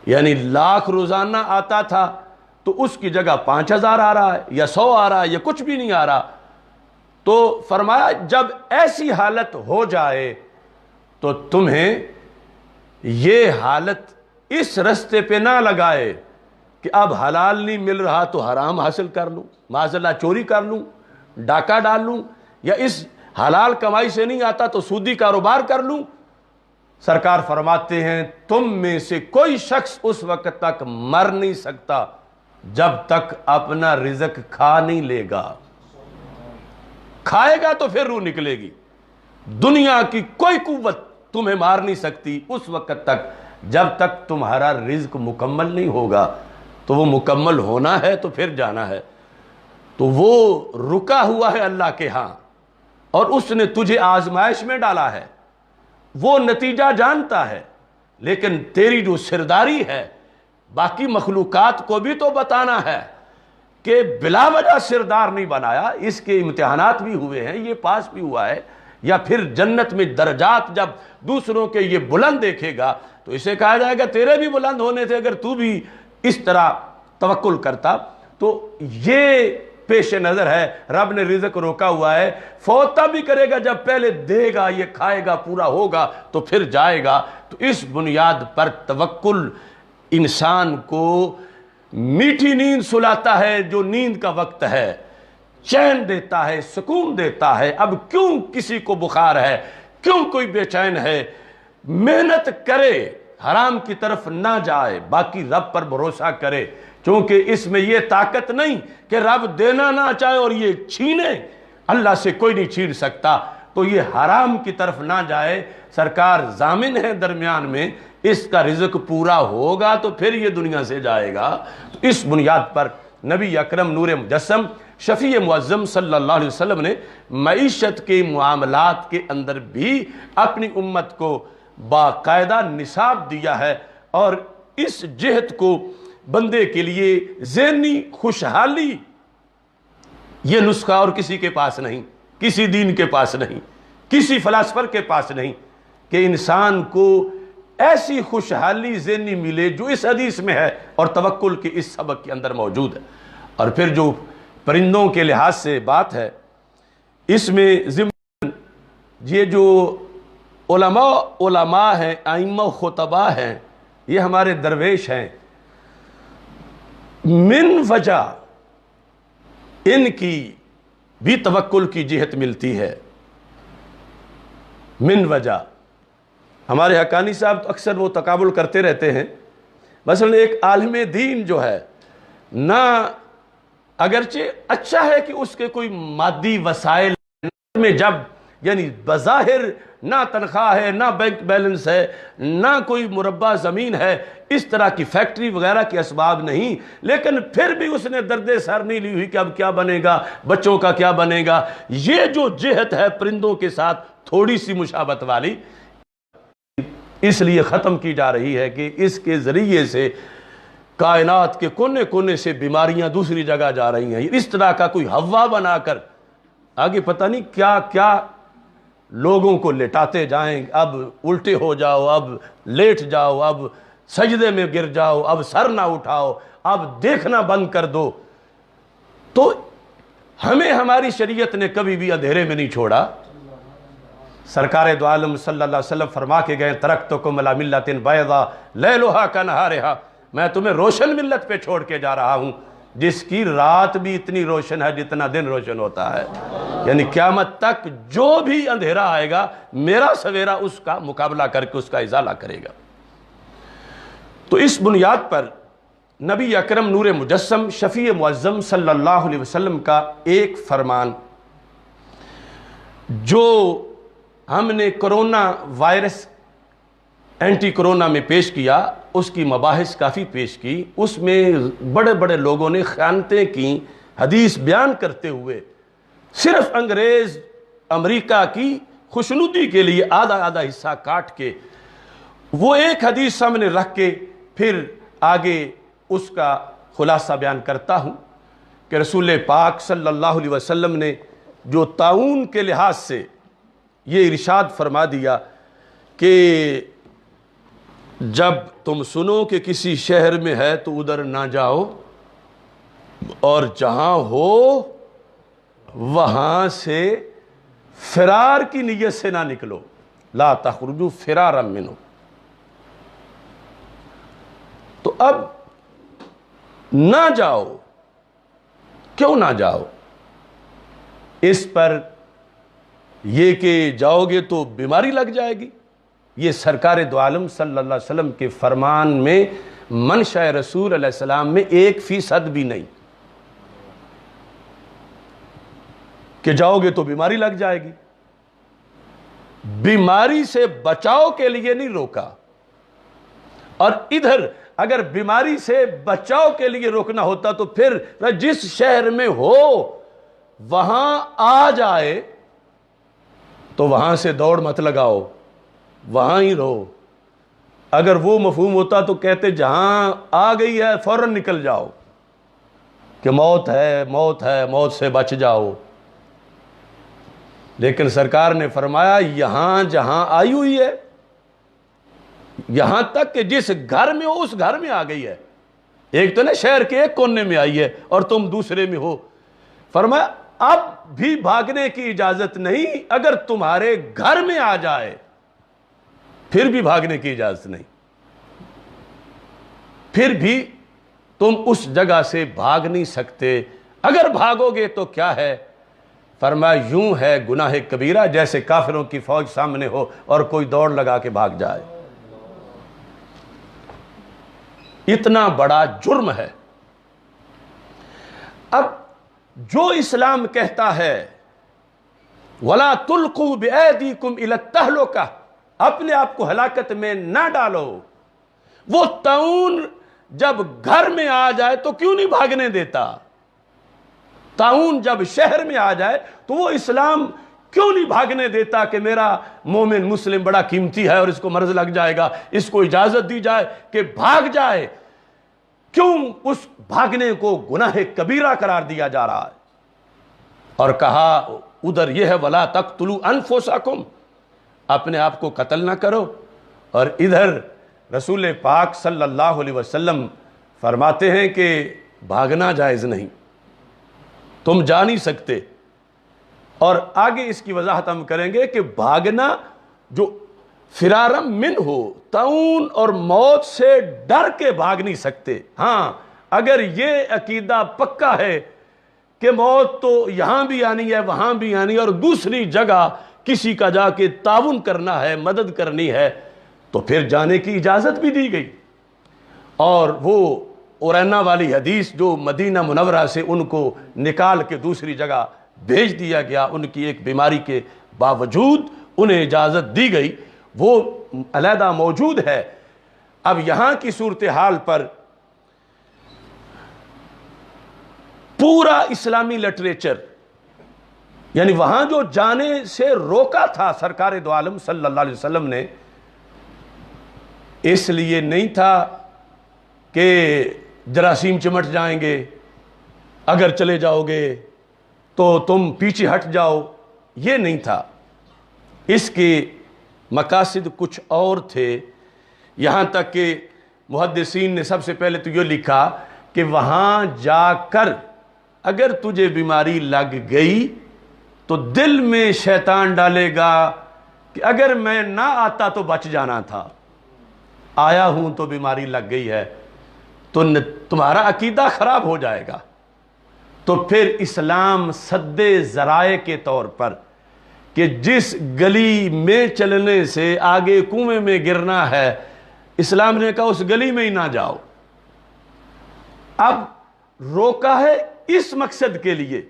A: یعنی 1,00,000 روزانہ آتا تھا تو اس کی جگہ 5,000 آ رہا ہے یا 100 آ رہا ہے یا کچھ بھی نہیں آ رہا، تو فرمایا جب ایسی حالت ہو جائے تو تمہیں یہ حالت اس رستے پہ نہ لگائے کہ اب حلال نہیں مل رہا تو حرام حاصل کر لوں، معاذ اللہ چوری کر لوں، ڈاکہ ڈال لوں، یا اس حلال کمائی سے نہیں آتا تو سودی کاروبار کر لوں۔ سرکار فرماتے ہیں تم میں سے کوئی شخص اس وقت تک مر نہیں سکتا جب تک اپنا رزق کھا نہیں لے گا۔ کھائے گا تو پھر روح نکلے گی۔ دنیا کی کوئی قوت تمہیں مار نہیں سکتی اس وقت تک جب تک تمہارا رزق مکمل نہیں ہوگا۔ تو وہ مکمل ہونا ہے تو پھر جانا ہے۔ تو وہ رکا ہوا ہے اللہ کے ہاں، اور اس نے تجھے آزمائش میں ڈالا ہے، وہ نتیجہ جانتا ہے۔ لیکن تیری جو سرداری ہے باقی مخلوقات کو بھی تو بتانا ہے کہ بلا وجہ سردار نہیں بنایا، اس کے امتحانات بھی ہوئے ہیں، یہ پاس بھی ہوا ہے۔ یا پھر جنت میں درجات جب دوسروں کے یہ بلند دیکھے گا تو اسے کہا جائے گا تیرے بھی بلند ہونے تھے اگر تو بھی اس طرح توکل کرتا۔ تو یہ پیش نظر ہے، رب نے رزق روکا ہوا ہے، فوت تب بھی کرے گا جب پہلے دے گا، یہ کھائے گا، پورا ہوگا تو پھر جائے گا۔ تو اس بنیاد پر توکل انسان کو میٹھی نیند سلاتا ہے، جو نیند کا وقت ہے، چین دیتا ہے، سکون دیتا ہے۔ اب کیوں کسی کو بخار ہے، کیوں کوئی بے چین ہے، محنت کرے، حرام کی طرف نہ جائے، باقی رب پر بھروسہ کرے، چونکہ اس میں یہ طاقت نہیں کہ رب دینا نہ چاہے اور یہ چھینے، اللہ سے کوئی نہیں چھین سکتا۔ تو یہ حرام کی طرف نہ جائے، سرکار ضامن ہے درمیان میں، اس کا رزق پورا ہوگا تو پھر یہ دنیا سے جائے گا۔ اس بنیاد پر نبی اکرم نور مجسم شفیع معظم صلی اللہ علیہ وسلم نے معیشت کے معاملات کے اندر بھی اپنی امت کو باقاعدہ نصاب دیا ہے، اور اس جہت کو بندے کے لیے ذہنی خوشحالی، یہ نسخہ اور کسی کے پاس نہیں، کسی دین کے پاس نہیں، کسی فلاسفر کے پاس نہیں، کہ انسان کو ایسی خوشحالی ذہنی ملے جو اس حدیث میں ہے اور توکل کے اس سبق کے اندر موجود ہے۔ اور پھر جو پرندوں کے لحاظ سے بات ہے، اس میں یہ جو علماء ہیں، ائمہ خطبہ ہیں، یہ ہمارے درویش ہیں، من وجہ ان کی بھی توکل کی جہت ملتی ہے۔ من وجہ ہمارے حقانی صاحب اکثر وہ تقابل کرتے رہتے ہیں، مثلا ایک عالم دین جو ہے نہ، اگرچہ اچھا ہے کہ اس کے کوئی مادی وسائل میں جب یعنی بظاہر نہ تنخواہ ہے، نہ بینک بیلنس ہے، نہ کوئی مربع زمین ہے، اس طرح کی فیکٹری وغیرہ کے اسباب نہیں، لیکن پھر بھی اس نے درد سر نہیں لی ہوئی کہ اب کیا بنے گا، بچوں کا کیا بنے گا۔ یہ جو جہت ہے پرندوں کے ساتھ تھوڑی سی مشابہت والی، اس لیے ختم کی جا رہی ہے کہ اس کے ذریعے سے کائنات کے کونے کونے سے بیماریاں دوسری جگہ جا رہی ہیں۔ اس طرح کا کوئی ہوا بنا کر آگے پتہ نہیں کیا کیا لوگوں کو لٹاتے جائیں، اب الٹے ہو جاؤ، اب لیٹ جاؤ، اب سجدے میں گر جاؤ، اب سر نہ اٹھاؤ، اب دیکھنا بند کر دو۔ تو ہمیں ہماری شریعت نے کبھی بھی اندھیرے میں نہیں چھوڑا۔ سرکار دو عالم صلی اللہ علیہ وسلم فرما کے گئے، ترکتکم علی ملت بیضاء لیلھا کنہارھا، میں تمہیں روشن ملت پہ چھوڑ کے جا رہا ہوں جس کی رات بھی اتنی روشن ہے جتنا دن روشن ہوتا ہے۔ یعنی قیامت تک جو بھی اندھیرا آئے گا میرا سویرا اس کا مقابلہ کر کے اس کا ازالہ کرے گا۔ تو اس بنیاد پر نبی اکرم نور مجسم شفیع معظم صلی اللہ علیہ وسلم کا ایک فرمان جو ہم نے کرونا وائرس اینٹی کرونا میں پیش کیا، اس کی مباحث کافی پیش کی، اس میں بڑے بڑے لوگوں نے خیانتیں کی، حدیث بیان کرتے ہوئے صرف انگریز امریکہ کی خوشنودی کے لیے آدھا آدھا حصہ کاٹ کے وہ ایک حدیث سامنے رکھ کے پھر آگے اس کا خلاصہ بیان کرتا ہوں کہ رسول پاک صلی اللہ علیہ وسلم نے جو طاعون کے لحاظ سے یہ ارشاد فرما دیا کہ جب تم سنو کہ کسی شہر میں ہے تو ادھر نہ جاؤ، اور جہاں ہو وہاں سے فرار کی نیت سے نہ نکلو، لا تخرجوا فرارا منہ۔ تو اب نہ جاؤ، کیوں نہ جاؤ؟ اس پر یہ کہ جاؤ گے تو بیماری لگ جائے گی، یہ سرکار دو عالم صلی اللہ علیہ وسلم کے فرمان میں منشاء رسول علیہ السلام میں 1% بھی نہیں۔ کہ جاؤ گے تو بیماری لگ جائے گی. بیماری سے بچاؤ کے لیے نہیں روکا. اور ادھر اگر بیماری سے بچاؤ کے لیے روکنا ہوتا تو پھر جس شہر میں ہو وہاں آ جائے تو وہاں سے دوڑ مت لگاؤ, وہاں ہی رہو. اگر وہ مفہوم ہوتا تو کہتے جہاں آ گئی ہے فوراً نکل جاؤ کہ موت ہے, موت ہے, موت سے بچ جاؤ. لیکن سرکار نے فرمایا یہاں جہاں آئی ہوئی ہے, یہاں تک کہ جس گھر میں ہو اس گھر میں آ گئی ہے. ایک تو نا شہر کے ایک کونے میں آئی ہے اور تم دوسرے میں ہو. فرمایا اب بھی بھاگنے کی اجازت نہیں, اگر تمہارے گھر میں آ جائے پھر بھی بھاگنے کی اجازت نہیں, پھر بھی تم اس جگہ سے بھاگ نہیں سکتے. اگر بھاگو گے تو کیا ہے؟ فرمایا یوں ہے گناہ کبیرہ جیسے کافروں کی فوج سامنے ہو اور کوئی دوڑ لگا کے بھاگ جائے. اتنا بڑا جرم ہے. اب جو اسلام کہتا ہے وَلَا تُلْقُوا بِأَيْدِيكُمْ إِلَى التَّهْلُكَةِ, اپنے آپ کو ہلاکت میں نہ ڈالو, وہ طاعون جب گھر میں آ جائے تو کیوں نہیں بھاگنے دیتا؟ طاعون جب شہر میں آ جائے تو وہ اسلام کیوں نہیں بھاگنے دیتا کہ میرا مومن مسلم بڑا قیمتی ہے اور اس کو مرض لگ جائے گا, اس کو اجازت دی جائے کہ بھاگ جائے؟ کیوں اس بھاگنے کو گناہ کبیرہ قرار دیا جا رہا ہے؟ اور کہا ادھر یہ ہے وَلَا تَقْتُلُوا أَنفُسَكُمْ, اپنے آپ کو قتل نہ کرو. اور ادھر رسول پاک صلی اللہ علیہ وسلم فرماتے ہیں کہ بھاگنا جائز نہیں, تم جا نہیں سکتے. اور آگے اس کی وضاحت ہم کریں گے کہ بھاگنا جو فرارم من ہو, طاعون اور موت سے ڈر کے بھاگ نہیں سکتے. ہاں اگر یہ عقیدہ پکا ہے کہ موت تو یہاں بھی آنی ہے وہاں بھی آنی ہے اور دوسری جگہ کسی کا جا کے تعاون کرنا ہے, مدد کرنی ہے, تو پھر جانے کی اجازت بھی دی گئی. اور وہ اورینا والی حدیث جو مدینہ منورہ سے ان کو نکال کے دوسری جگہ بھیج دیا گیا, ان کی ایک بیماری کے باوجود انہیں اجازت دی گئی, وہ علیحدہ موجود ہے. اب یہاں کی صورتحال پر پورا اسلامی لٹریچر, یعنی وہاں جو جانے سے روکا تھا سرکار دو عالم صلی اللہ علیہ وسلم نے, اس لیے نہیں تھا کہ جراثیم چمٹ جائیں گے, اگر چلے جاؤ گے تو تم پیچھے ہٹ جاؤ, یہ نہیں تھا. اس کے مقاصد کچھ اور تھے. یہاں تک کہ محدثین نے سب سے پہلے تو یہ لکھا کہ وہاں جا کر اگر تجھے بیماری لگ گئی تو دل میں شیطان ڈالے گا کہ اگر میں نہ آتا تو بچ جانا تھا, آیا ہوں تو بیماری لگ گئی ہے, تو تمہارا عقیدہ خراب ہو جائے گا. تو پھر اسلام سد ذرائع کے طور پر کہ جس گلی میں چلنے سے آگے کنویں میں گرنا ہے, اسلام نے کہا اس گلی میں ہی نہ جاؤ. اب روکا ہے اس مقصد کے لیے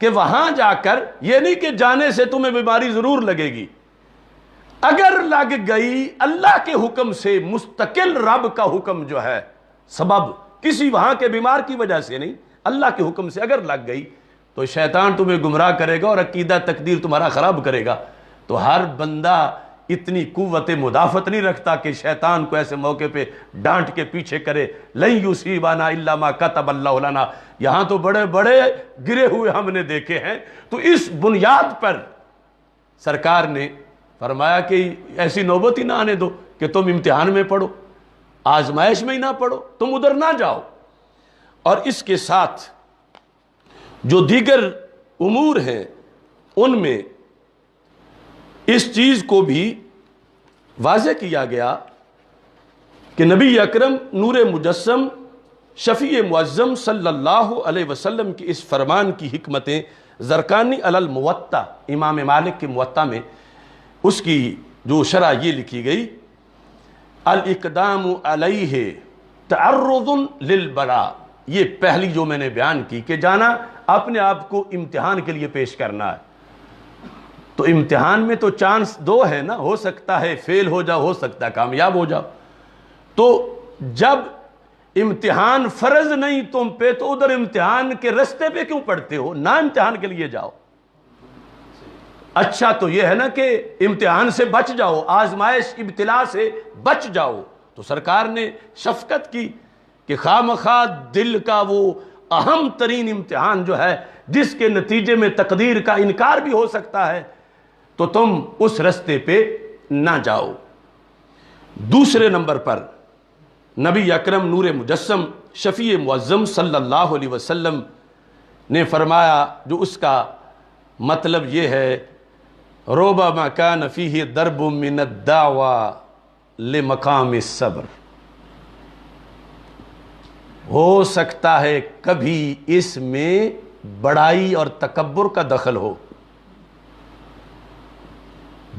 A: کہ وہاں جا کر, یہ نہیں کہ جانے سے تمہیں بیماری ضرور لگے گی, اگر لگ گئی اللہ کے حکم سے, مستقل رب کا حکم جو ہے, سبب کسی وہاں کے بیمار کی وجہ سے نہیں, اللہ کے حکم سے اگر لگ گئی تو شیطان تمہیں گمراہ کرے گا اور عقیدہ تقدیر تمہارا خراب کرے گا. تو ہر بندہ اتنی قوت مدافعت نہیں رکھتا کہ شیطان کو ایسے موقع پہ ڈانٹ کے پیچھے کرے, لن یصیبنا الا ما کتب اللہ لنا. یہاں تو بڑے بڑے گرے ہوئے ہم نے دیکھے ہیں. تو اس بنیاد پر سرکار نے فرمایا کہ ایسی نوبت ہی نہ آنے دو کہ تم امتحان میں پڑھو, آزمائش میں ہی نہ پڑھو, تم ادھر نہ جاؤ. اور اس کے ساتھ جو دیگر امور ہیں ان میں اس چیز کو بھی واضح کیا گیا کہ نبی اکرم نور مجسم شفیع معظم صلی اللہ علیہ وسلم کی اس فرمان کی حکمتیں زرقانی علی الموطا, امام مالک کے موطا میں اس کی جو شرح یہ لکھی گئی, الاقدام علیہ تعرض للبلاء, یہ پہلی جو میں نے بیان کی کہ جانا اپنے آپ کو امتحان کے لیے پیش کرنا ہے. تو امتحان میں تو چانس دو ہے نا، ہو سکتا ہے فیل ہو جاؤ، ہو سکتا ہے کامیاب ہو جاؤ. تو جب امتحان فرض نہیں تم پہ تو ادھر امتحان کے رستے پہ کیوں پڑھتے ہو؟ نہ امتحان کے لیے جاؤ. اچھا تو یہ ہے نا کہ امتحان سے بچ جاؤ، آزمائش ابتلا سے بچ جاؤ. تو سرکار نے شفقت کی کہ خواہ مخواہ دل کا وہ اہم ترین امتحان جو ہے جس کے نتیجے میں تقدیر کا انکار بھی ہو سکتا ہے، تو تم اس رستے پہ نہ جاؤ. دوسرے نمبر پر نبی اکرم نور مجسم شفیع معظم صلی اللہ علیہ وسلم نے فرمایا، جو اس کا مطلب یہ ہے، ربما کان فیہ ضرب من الدعوی لمقام الصبر. ہو سکتا ہے کبھی اس میں بڑائی اور تکبر کا دخل ہو،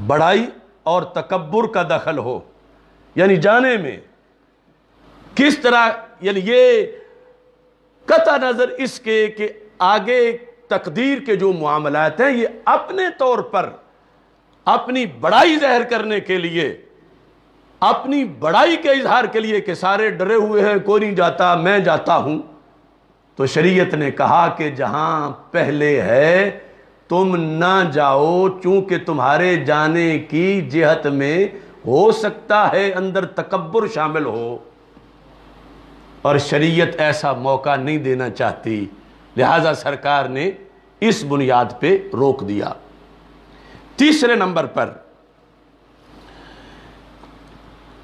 A: بڑائی اور تکبر کا دخل ہو. یعنی جانے میں کس طرح، یعنی یہ قطع نظر اس کے کہ آگے تقدیر کے جو معاملات ہیں یہ اپنے طور پر اپنی بڑائی ظاہر کرنے کے لیے، اپنی بڑائی کے اظہار کے لیے کہ سارے ڈرے ہوئے ہیں، کوئی نہیں جاتا، میں جاتا ہوں. تو شریعت نے کہا کہ جہاں پہلے ہے تم نہ جاؤ، چونکہ تمہارے جانے کی جہت میں ہو سکتا ہے اندر تکبر شامل ہو، اور شریعت ایسا موقع نہیں دینا چاہتی، لہذا سرکار نے اس بنیاد پہ روک دیا. تیسرے نمبر پر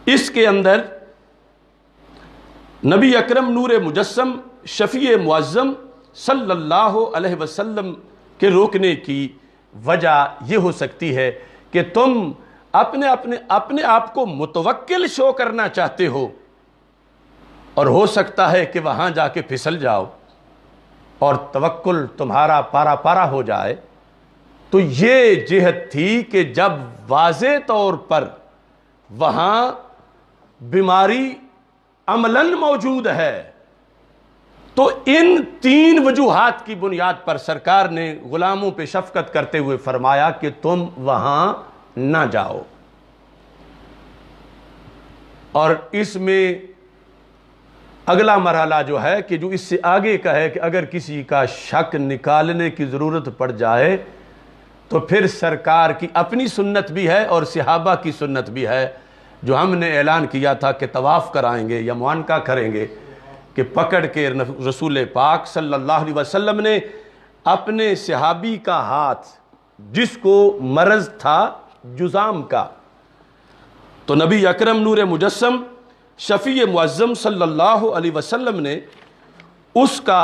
A: اس کے اندر نبی اکرم نور مجسم شفیع معظم صلی اللہ علیہ وسلم کے روکنے کی وجہ یہ ہو سکتی ہے کہ تم اپنے آپ کو متوکل شو کرنا چاہتے ہو، اور ہو سکتا ہے کہ وہاں جا کے پھسل جاؤ اور توکل تمہارا پارا پارا ہو جائے. تو یہ جہت تھی کہ جب واضح طور پر وہاں بیماری عملاً موجود ہے، تو ان تین وجوہات کی بنیاد پر سرکار نے غلاموں پہ شفقت کرتے ہوئے فرمایا کہ تم وہاں نہ جاؤ. اور اس میں اگلا مرحلہ جو ہے کہ جو اس سے آگے کا ہے کہ اگر کسی کا شک نکالنے کی ضرورت پڑ جائے تو پھر سرکار کی اپنی سنت بھی ہے اور صحابہ کی سنت بھی ہے، جو ہم نے اعلان کیا تھا کہ طواف کرائیں گے یا معانقہ کریں گے، کہ پکڑ کے رسول پاک صلی اللہ علیہ وسلم نے اپنے صحابی کا ہاتھ، جس کو مرض تھا جذام کا، تو نبی اکرم نور مجسم شفیع معظم صلی اللہ علیہ وسلم نے اس کا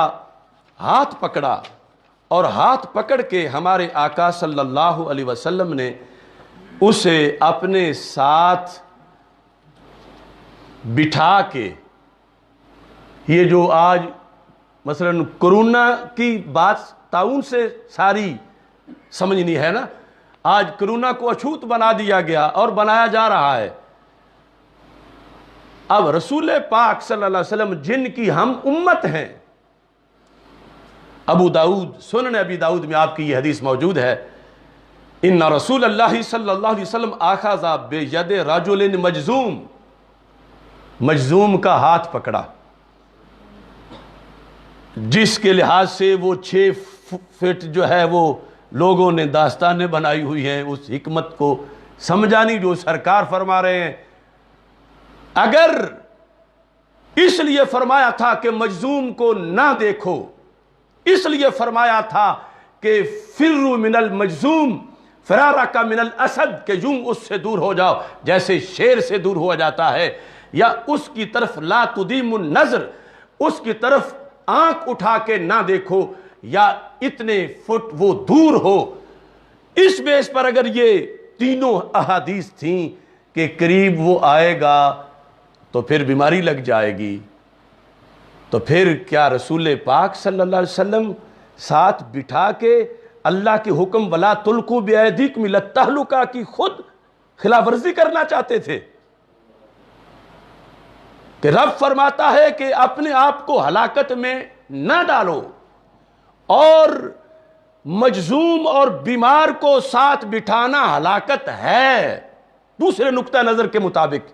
A: ہاتھ پکڑا، اور ہاتھ پکڑ کے ہمارے آقا صلی اللہ علیہ وسلم نے اسے اپنے ساتھ بٹھا کے، یہ جو آج مثلا کرونا کی بات تعاون سے ساری سمجھنی ہے نا، آج کرونا کو اچھوت بنا دیا گیا اور بنایا جا رہا ہے. اب رسول پاک صلی اللہ علیہ وسلم جن کی ہم امت ہیں، ابو داؤد سنن ابی داؤد میں آپ کی یہ حدیث موجود ہے، ان رسول اللہ صلی اللہ علیہ وسلم اخذ بید رجل مجذوم، مجذوم کا ہاتھ پکڑا، جس کے لحاظ سے وہ 6 فٹ جو ہے وہ لوگوں نے داستانیں بنائی ہوئی ہیں، اس حکمت کو سمجھا نہیں جو سرکار فرما رہے ہیں. اگر اس لیے فرمایا تھا کہ مجذوم کو نہ دیکھو، اس لیے فرمایا تھا کہ فروا من المجذوم فرارک من الاسد، کہ یوں اس سے دور ہو جاؤ جیسے شیر سے دور ہو جاتا ہے، یا اس کی طرف لا تدیم النظر، اس کی طرف آنکھ اٹھا کے نہ دیکھو، یا اتنے فٹ وہ دور ہو. اس بیس پر اگر یہ تینوں احادیث تھیں کہ قریب وہ آئے گا تو پھر بیماری لگ جائے گی، تو پھر کیا رسول پاک صلی اللہ علیہ وسلم ساتھ بٹھا کے اللہ کے حکم ولا تلقوا بایدیکم الی التہلکہ کی خود خلاف ورزی کرنا چاہتے تھے؟ کہ رب فرماتا ہے کہ اپنے آپ کو ہلاکت میں نہ ڈالو، اور مجزوم اور بیمار کو ساتھ بٹھانا ہلاکت ہے دوسرے نقطہ نظر کے مطابق۔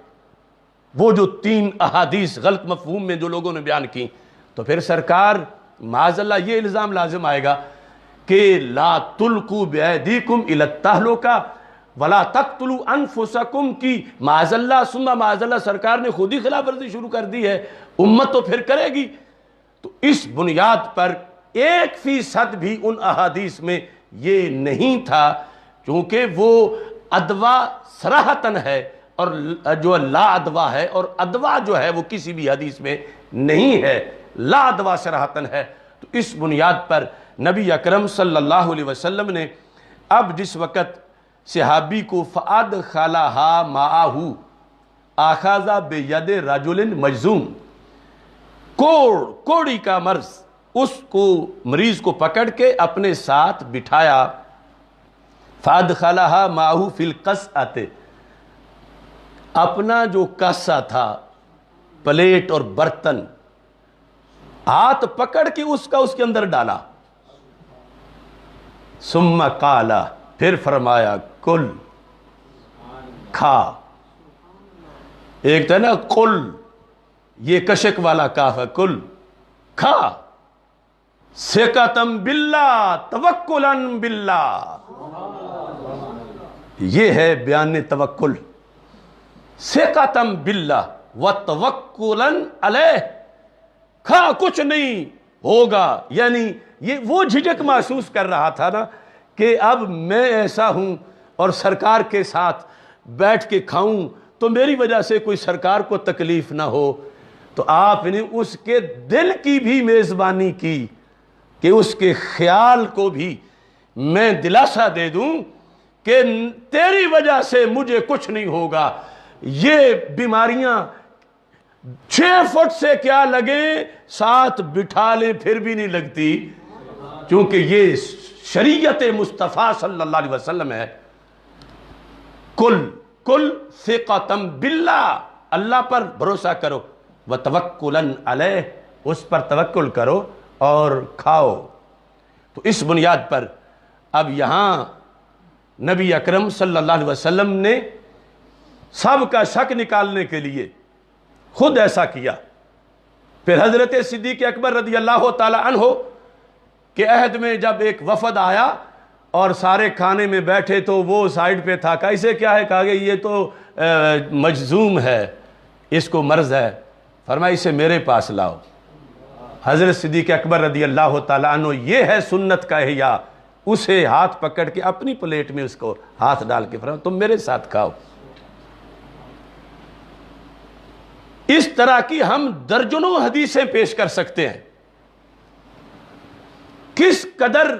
A: وہ جو 3 احادیث غلط مفہوم میں جو لوگوں نے بیان کی، تو پھر سرکار معاذ اللہ یہ الزام لازم آئے گا کہ لا تلقوا بأیدیکم الی التہلکہ ولا تقتلوا انفسکم کی معاذ اللہ ثم معاذ اللہ سرکار نے خود ہی خلاف ورزی شروع کر دی ہے، امت تو پھر کرے گی۔ تو اس بنیاد پر 1% بھی ان احادیث میں یہ نہیں تھا، چونکہ وہ ادوا صراحتاً ہے اور جو لا ادوا ہے، اور ادوا جو ہے وہ کسی بھی حدیث میں نہیں ہے، لا ادوا صراحتاً ہے۔ تو اس بنیاد پر نبی اکرم صلی اللہ علیہ وسلم نے اب جس وقت صحابی کو فَأَدْخَلَهَا مَعَهُ آخذ بِيَدِ رَجُلٍ مجزوم، کوڑی کا مرض، اس کو مریض کو پکڑ کے اپنے ساتھ بٹھایا، فَأَدْخَلَهَا مَعَهُ فِي الْقَصْعَةِ، اپنا جو کاسا تھا، پلیٹ اور برتن، ہاتھ پکڑ کے اس کے اندر ڈالا، ثم قال، پھر فرمایا کل، کھا۔ ایک تھا نا قل، یہ کشک والا کاف ہے، کل، کھا، ثقۃ باللہ توکلا باللہ، یہ ہے بیان توکل، ثقۃ باللہ وتوکلا علیہ، کھا کچھ نہیں ہوگا، یعنی یہ وہ جھجک محسوس کر رہا تھا نا کہ اب میں ایسا ہوں اور سرکار کے ساتھ بیٹھ کے کھاؤں تو میری وجہ سے کوئی سرکار کو تکلیف نہ ہو، تو آپ نے اس کے دل کی بھی میزبانی کی کہ اس کے خیال کو بھی میں دلاسا دے دوں کہ تیری وجہ سے مجھے کچھ نہیں ہوگا۔ یہ بیماریاں 6 فٹ سے کیا لگے ساتھ بٹھا لے پھر بھی نہیں لگتی، کیونکہ یہ شریعت مصطفیٰ صلی اللہ علیہ وسلم ہے۔ کل ثقۃ باللہ، اللہ پر بھروسہ کرو، وتوکلا علیہ، اس پر توکل کرو اور کھاؤ۔ تو اس بنیاد پر اب یہاں نبی اکرم صلی اللہ علیہ وسلم نے سب کا شک نکالنے کے لیے خود ایسا کیا۔ پھر حضرت صدیق اکبر رضی اللہ تعالی عنہ کے عہد میں جب ایک وفد آیا اور سارے کھانے میں بیٹھے تو وہ سائیڈ پہ تھا، کیسے کیا ہے، کہا کہ یہ تو مجزوم ہے، اس کو مرض ہے، فرمایا اسے میرے پاس لاؤ۔ حضرت صدیق اکبر رضی اللہ تعالیٰ عنہ، یہ ہے سنت کا احیاء، اسے ہاتھ پکڑ کے اپنی پلیٹ میں اس کو ہاتھ ڈال کے فرمایا تم میرے ساتھ کھاؤ۔ اس طرح کی ہم درجنوں حدیثیں پیش کر سکتے ہیں، کس قدر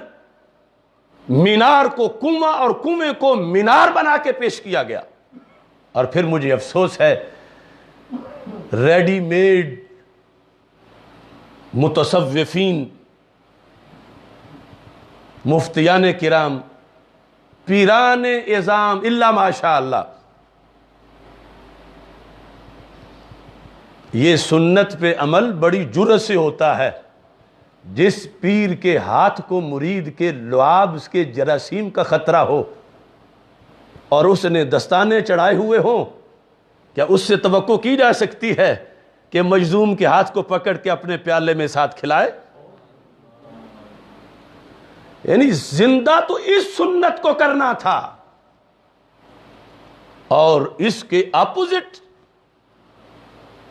A: مینار کو کنواں اور کنویں کو مینار بنا کے پیش کیا گیا۔ اور پھر مجھے افسوس ہے ریڈی میڈ متصوفین، مفتیان کرام، پیران اعظام الا ماشاء اللہ، یہ سنت پہ عمل بڑی جرأت سے ہوتا ہے۔ جس پیر کے ہاتھ کو مرید کے لعاب اس کے جراثیم کا خطرہ ہو اور اس نے دستانے چڑھائے ہوئے ہوں، کیا اس سے توقع کی جا سکتی ہے کہ مجزوم کے ہاتھ کو پکڑ کے اپنے پیالے میں ساتھ کھلائے؟ یعنی زندہ تو اس سنت کو کرنا تھا، اور اس کے اپوزٹ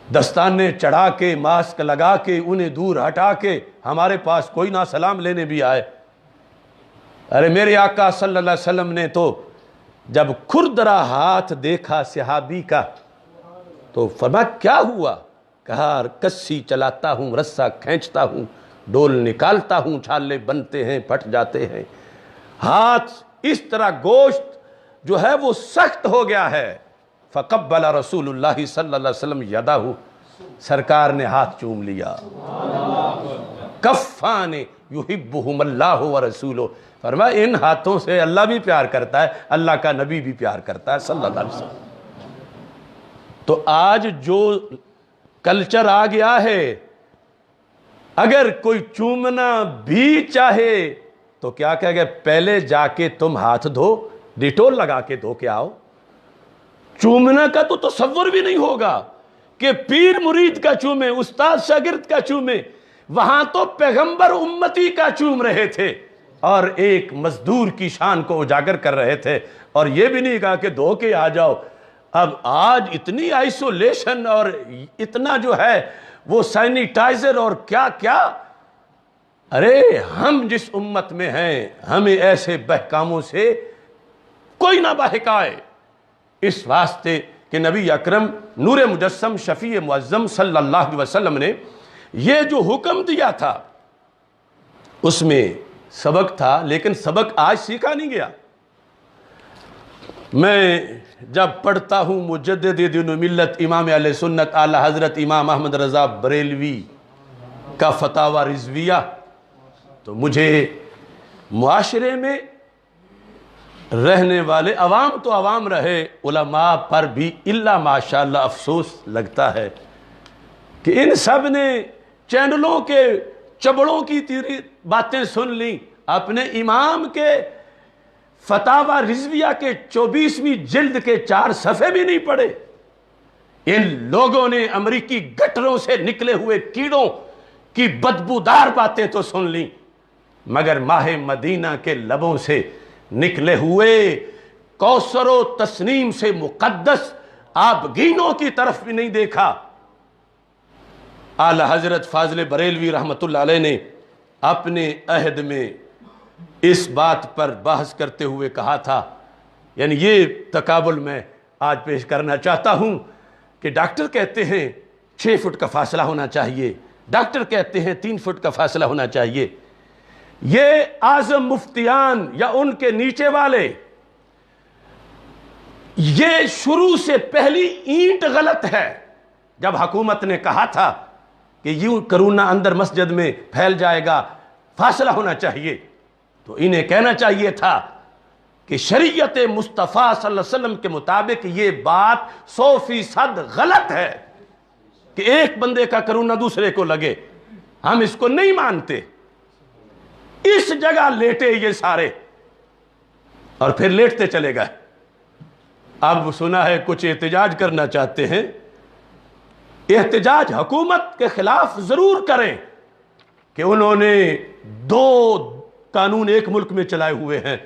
A: دستانے چڑھا کے، ماسک لگا کے، انہیں دور ہٹا کے، ہمارے پاس کوئی نہ سلام لینے بھی آئے۔ ارے میرے آقا صلی اللہ علیہ وسلم نے تو جب کھردرا ہاتھ دیکھا صحابی کا تو فرمایا کیا ہوا؟ کہا کسی چلاتا ہوں، رسا کھینچتا ہوں، ڈول نکالتا ہوں، چھالے بنتے ہیں، پھٹ جاتے ہیں، ہاتھ اس طرح گوشت جو ہے وہ سخت ہو گیا ہے۔ فقبل رسول اللہ صلی اللہ علیہ وسلم یدہ، سرکار نے ہاتھ چوم لیا۔ کفان یحبہم اللہ ورسولہ، فرمایا ان ہاتھوں سے اللہ بھی پیار کرتا ہے، اللہ کا نبی بھی پیار کرتا ہے صلی اللہ علیہ وسلم۔ تو آج جو کلچر آ گیا ہے، اگر کوئی چومنا بھی چاہے تو کیا کہے گا، پہلے جا کے تم ہاتھ دھو، ڈیٹول لگا کے دھو کے آؤ۔ چومنا کا تو تصور بھی نہیں ہوگا کہ پیر مرید کا چومے، استاد شاگرد کا چومے، وہاں تو پیغمبر امتی کا چوم رہے تھے اور ایک مزدور کی شان کو اجاگر کر رہے تھے، اور یہ بھی نہیں کہا کہ دھو کے آ جاؤ۔ اب آج اتنی آئسولیشن اور اتنا جو ہے وہ سینیٹائزر اور کیا کیا، ارے ہم جس امت میں ہیں ہمیں ایسے بہکاموں سے کوئی نہ بہکائے، اس واسطے کہ نبی اکرم نور مجسم شفیع معظم صلی اللہ علیہ وسلم نے یہ جو حکم دیا تھا اس میں سبق تھا، لیکن سبق آج سیکھا نہیں گیا۔ میں جب پڑھتا ہوں مجدد دین و ملت امام اہل سنت اعلی حضرت امام احمد رضا بریلوی کا فتاوی رضویہ، تو مجھے معاشرے میں رہنے والے عوام تو عوام رہے، علماء پر بھی الا ماشاءاللہ افسوس لگتا ہے کہ ان سب نے چینلوں کے چبڑوں کی تیری باتیں سن لیں، اپنے امام کے فتاوی رضویہ کے 24ویں جلد کے 4 صفحے بھی نہیں پڑھے۔ ان لوگوں نے امریکی گٹروں سے نکلے ہوئے کیڑوں کی بدبودار باتیں تو سن لیں، مگر ماہ مدینہ کے لبوں سے نکلے ہوئے کوثر و تسنیم سے مقدس آبگینوں کی طرف بھی نہیں دیکھا۔ اعلی حضرت فاضل بریلوی رحمت اللہ علیہ نے اپنے عہد میں اس بات پر بحث کرتے ہوئے کہا تھا، یعنی یہ تقابل میں آج پیش کرنا چاہتا ہوں کہ ڈاکٹر کہتے ہیں 6 فٹ کا فاصلہ ہونا چاہیے، ڈاکٹر کہتے ہیں 3 فٹ کا فاصلہ ہونا چاہیے۔ یہ اعظم مفتیان یا ان کے نیچے والے، یہ شروع سے پہلی اینٹ غلط ہے۔ جب حکومت نے کہا تھا کہ یوں کرونا اندر مسجد میں پھیل جائے گا، فاصلہ ہونا چاہیے، تو انہیں کہنا چاہیے تھا کہ شریعت مصطفیٰ صلی اللہ علیہ وسلم کے مطابق یہ بات 100% غلط ہے کہ ایک بندے کا کرونا دوسرے کو لگے، ہم اس کو نہیں مانتے۔ اس جگہ لیٹے یہ سارے اور پھر لیٹتے چلے گئے۔ اب سنا ہے کچھ احتجاج کرنا چاہتے ہیں، احتجاج حکومت کے خلاف ضرور کریں کہ انہوں نے 2 قانون ایک ملک میں چلائے ہوئے ہیں،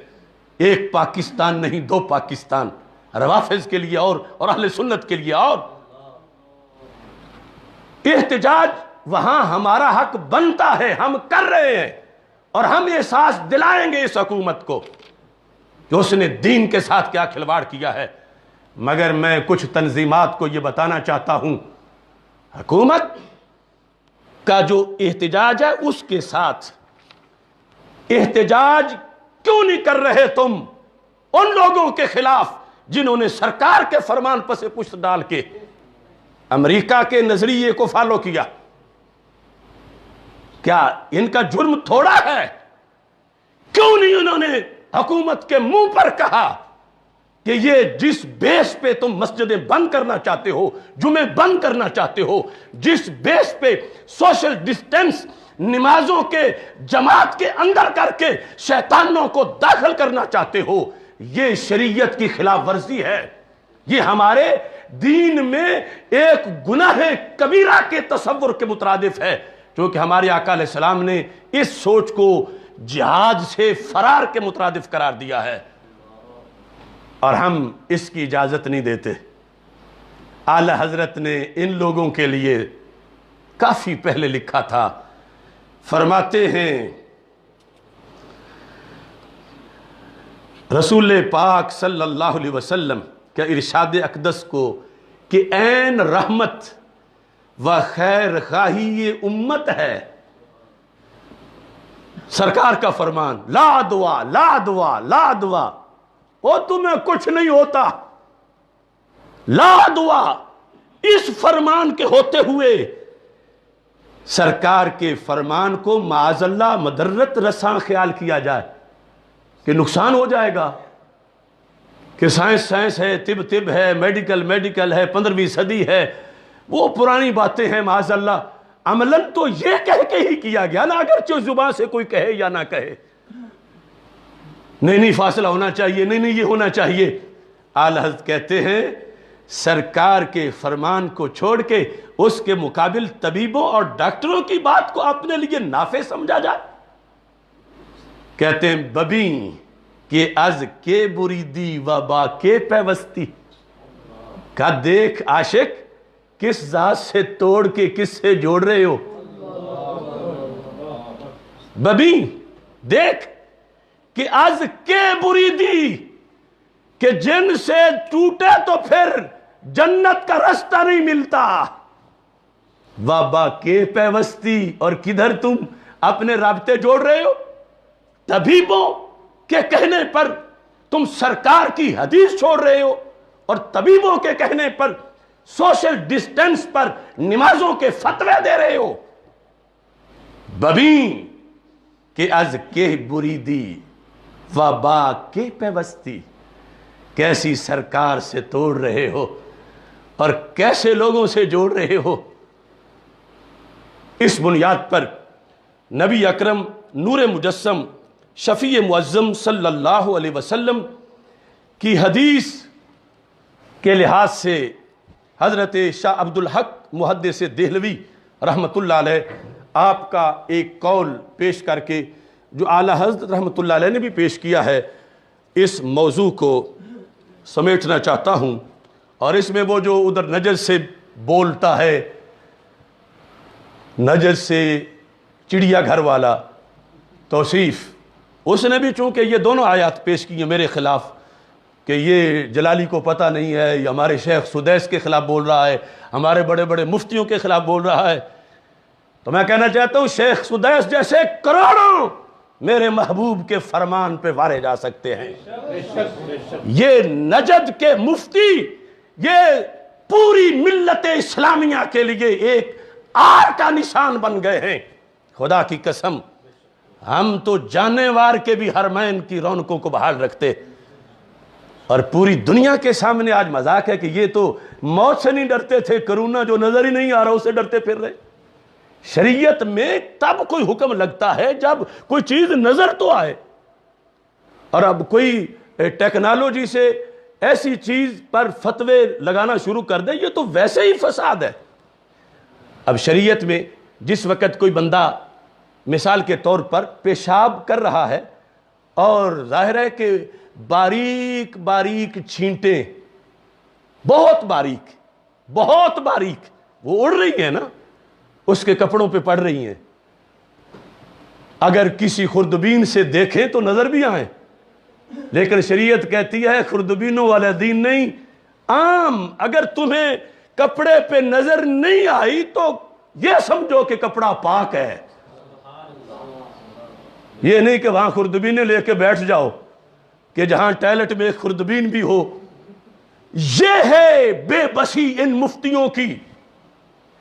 A: ایک پاکستان نہیں 2 پاکستان، روافض کے لیے اور اہل سنت کے لیے اور۔ احتجاج وہاں ہمارا حق بنتا ہے، ہم کر رہے ہیں، اور ہم احساس دلائیں گے اس حکومت کو کہ اس نے دین کے ساتھ کیا کھلواڑ کیا ہے۔ مگر میں کچھ تنظیمات کو یہ بتانا چاہتا ہوں، حکومت کا جو احتجاج ہے اس کے ساتھ احتجاج کیوں نہیں کر رہے تم ان لوگوں کے خلاف جنہوں نے سرکار کے فرمان پس پشت ڈال کے امریکہ کے نظریے کو فالو کیا؟ کیا ان کا جرم تھوڑا ہے؟ کیوں نہیں انہوں نے حکومت کے منہ پر کہا کہ یہ جس بیس پہ تم مسجدیں بند کرنا چاہتے ہو، جمعے بند کرنا چاہتے ہو، جس بیس پہ سوشل ڈسٹینس نمازوں کے جماعت کے اندر کر کے شیطانوں کو داخل کرنا چاہتے ہو، یہ شریعت کی خلاف ورزی ہے، یہ ہمارے دین میں ایک گناہ کبیرہ کے تصور کے مترادف ہے، کیونکہ ہمارے آقا علیہ السلام نے اس سوچ کو جہاد سے فرار کے مترادف قرار دیا ہے، اور ہم اس کی اجازت نہیں دیتے۔ اعلی حضرت نے ان لوگوں کے لیے کافی پہلے لکھا تھا، فرماتے ہیں رسول پاک صلی اللہ علیہ وسلم کے ارشاد اقدس کو کہ عین رحمت و خیر خواہی یہ امت ہے۔ سرکار کا فرمان، لا دعا لا دعا لا دعا، وہ تمہیں کچھ نہیں ہوتا، لا دعا۔ اس فرمان کے ہوتے ہوئے سرکار کے فرمان کو معاذ اللہ مدرت رساں خیال کیا جائے کہ نقصان ہو جائے گا، کہ سائنس ہے، طب ہے، میڈیکل ہے، 15ویں صدی ہے، وہ پرانی باتیں ہیں معاذ اللہ، عملاً تو یہ کہہ کے ہی کیا گیا نا، اگرچہ زبان سے کوئی کہے یا نہ کہے، نہیں فاصلہ ہونا چاہیے، نہیں یہ ہونا چاہیے۔ اعلیٰ حضرت کہتے ہیں سرکار کے فرمان کو چھوڑ کے اس کے مقابل طبیبوں اور ڈاکٹروں کی بات کو اپنے لیے نافع سمجھا جائے۔ کہتے ہیں ببیں کہ از کے بریدی و با کے پیوستی، کہ دیکھ عاشق کس ذات سے توڑ کے کس سے جوڑ رہے ہو۔ ببیں دیکھ کہ از کے بریدی، کہ جن سے ٹوٹے تو پھر جنت کا رستہ نہیں ملتا، وابا کے پیوستی، اور کدھر تم اپنے رابطے جوڑ رہے ہو۔ طبیبوں کے کہنے پر تم سرکار کی حدیث چھوڑ رہے ہو، اور طبیبوں کے کہنے پر سوشل ڈسٹنس پر نمازوں کے فتوے دے رہے ہو۔ ببیں کہ از کے بریدی وابا کے پیوستی، کیسی سرکار سے توڑ رہے ہو اور کیسے لوگوں سے جوڑ رہے ہو۔ اس بنیاد پر نبی اکرم نور مجسم شفیع معظم صلی اللہ علیہ وسلم کی حدیث کے لحاظ سے حضرت شاہ عبد الحق محدث دہلوی رحمۃ اللہ علیہ آپ کا ایک قول پیش کر کے، جو اعلیٰ حضرت رحمۃ اللہ علیہ نے بھی پیش کیا ہے، اس موضوع کو سمیٹنا چاہتا ہوں۔ اور اس میں وہ جو ادھر نجد سے بولتا ہے، نجد سے چڑیا گھر والا توصیف، اس نے بھی چونکہ یہ دونوں آیات پیش کی ہیں میرے خلاف، کہ یہ جلالی کو پتہ نہیں ہے، یہ ہمارے شیخ سدیس کے خلاف بول رہا ہے، ہمارے بڑے بڑے مفتیوں کے خلاف بول رہا ہے، تو میں کہنا چاہتا ہوں شیخ سدیس جیسے کروڑوں میرے محبوب کے فرمان پہ وارے جا سکتے ہیں۔ یہ نجد کے مفتی یہ پوری ملت اسلامیہ کے لیے ایک آر کا نشان بن گئے ہیں۔ خدا کی قسم ہم تو جانے وار کے بھی حرمین کی رونقوں کو بحال رکھتے، اور پوری دنیا کے سامنے آج مذاق ہے کہ یہ تو موت سے نہیں ڈرتے تھے، کرونا جو نظر ہی نہیں آ رہا اسے ڈرتے پھر رہے۔ شریعت میں تب کوئی حکم لگتا ہے جب کوئی چیز نظر تو آئے، اور اب کوئی ٹیکنالوجی سے ایسی چیز پر فتوے لگانا شروع کر دے، یہ تو ویسے ہی فساد ہے۔ اب شریعت میں جس وقت کوئی بندہ مثال کے طور پر پیشاب کر رہا ہے، اور ظاہر ہے کہ باریک باریک چھینٹیں، بہت باریک وہ اڑ رہی ہیں نا، اس کے کپڑوں پہ پڑ رہی ہیں، اگر کسی خوردبین سے دیکھیں تو نظر بھی آئیں، لیکن شریعت کہتی ہے خوردبینوں والا دین نہیں، عام اگر تمہیں کپڑے پہ نظر نہیں آئی تو یہ سمجھو کہ کپڑا پاک ہے۔ یہ نہیں کہ وہاں خوردبینیں لے کے بیٹھ جاؤ کہ جہاں ٹائلٹ میں ایک خوردبین بھی ہو۔ یہ ہے بے بسی ان مفتیوں کی،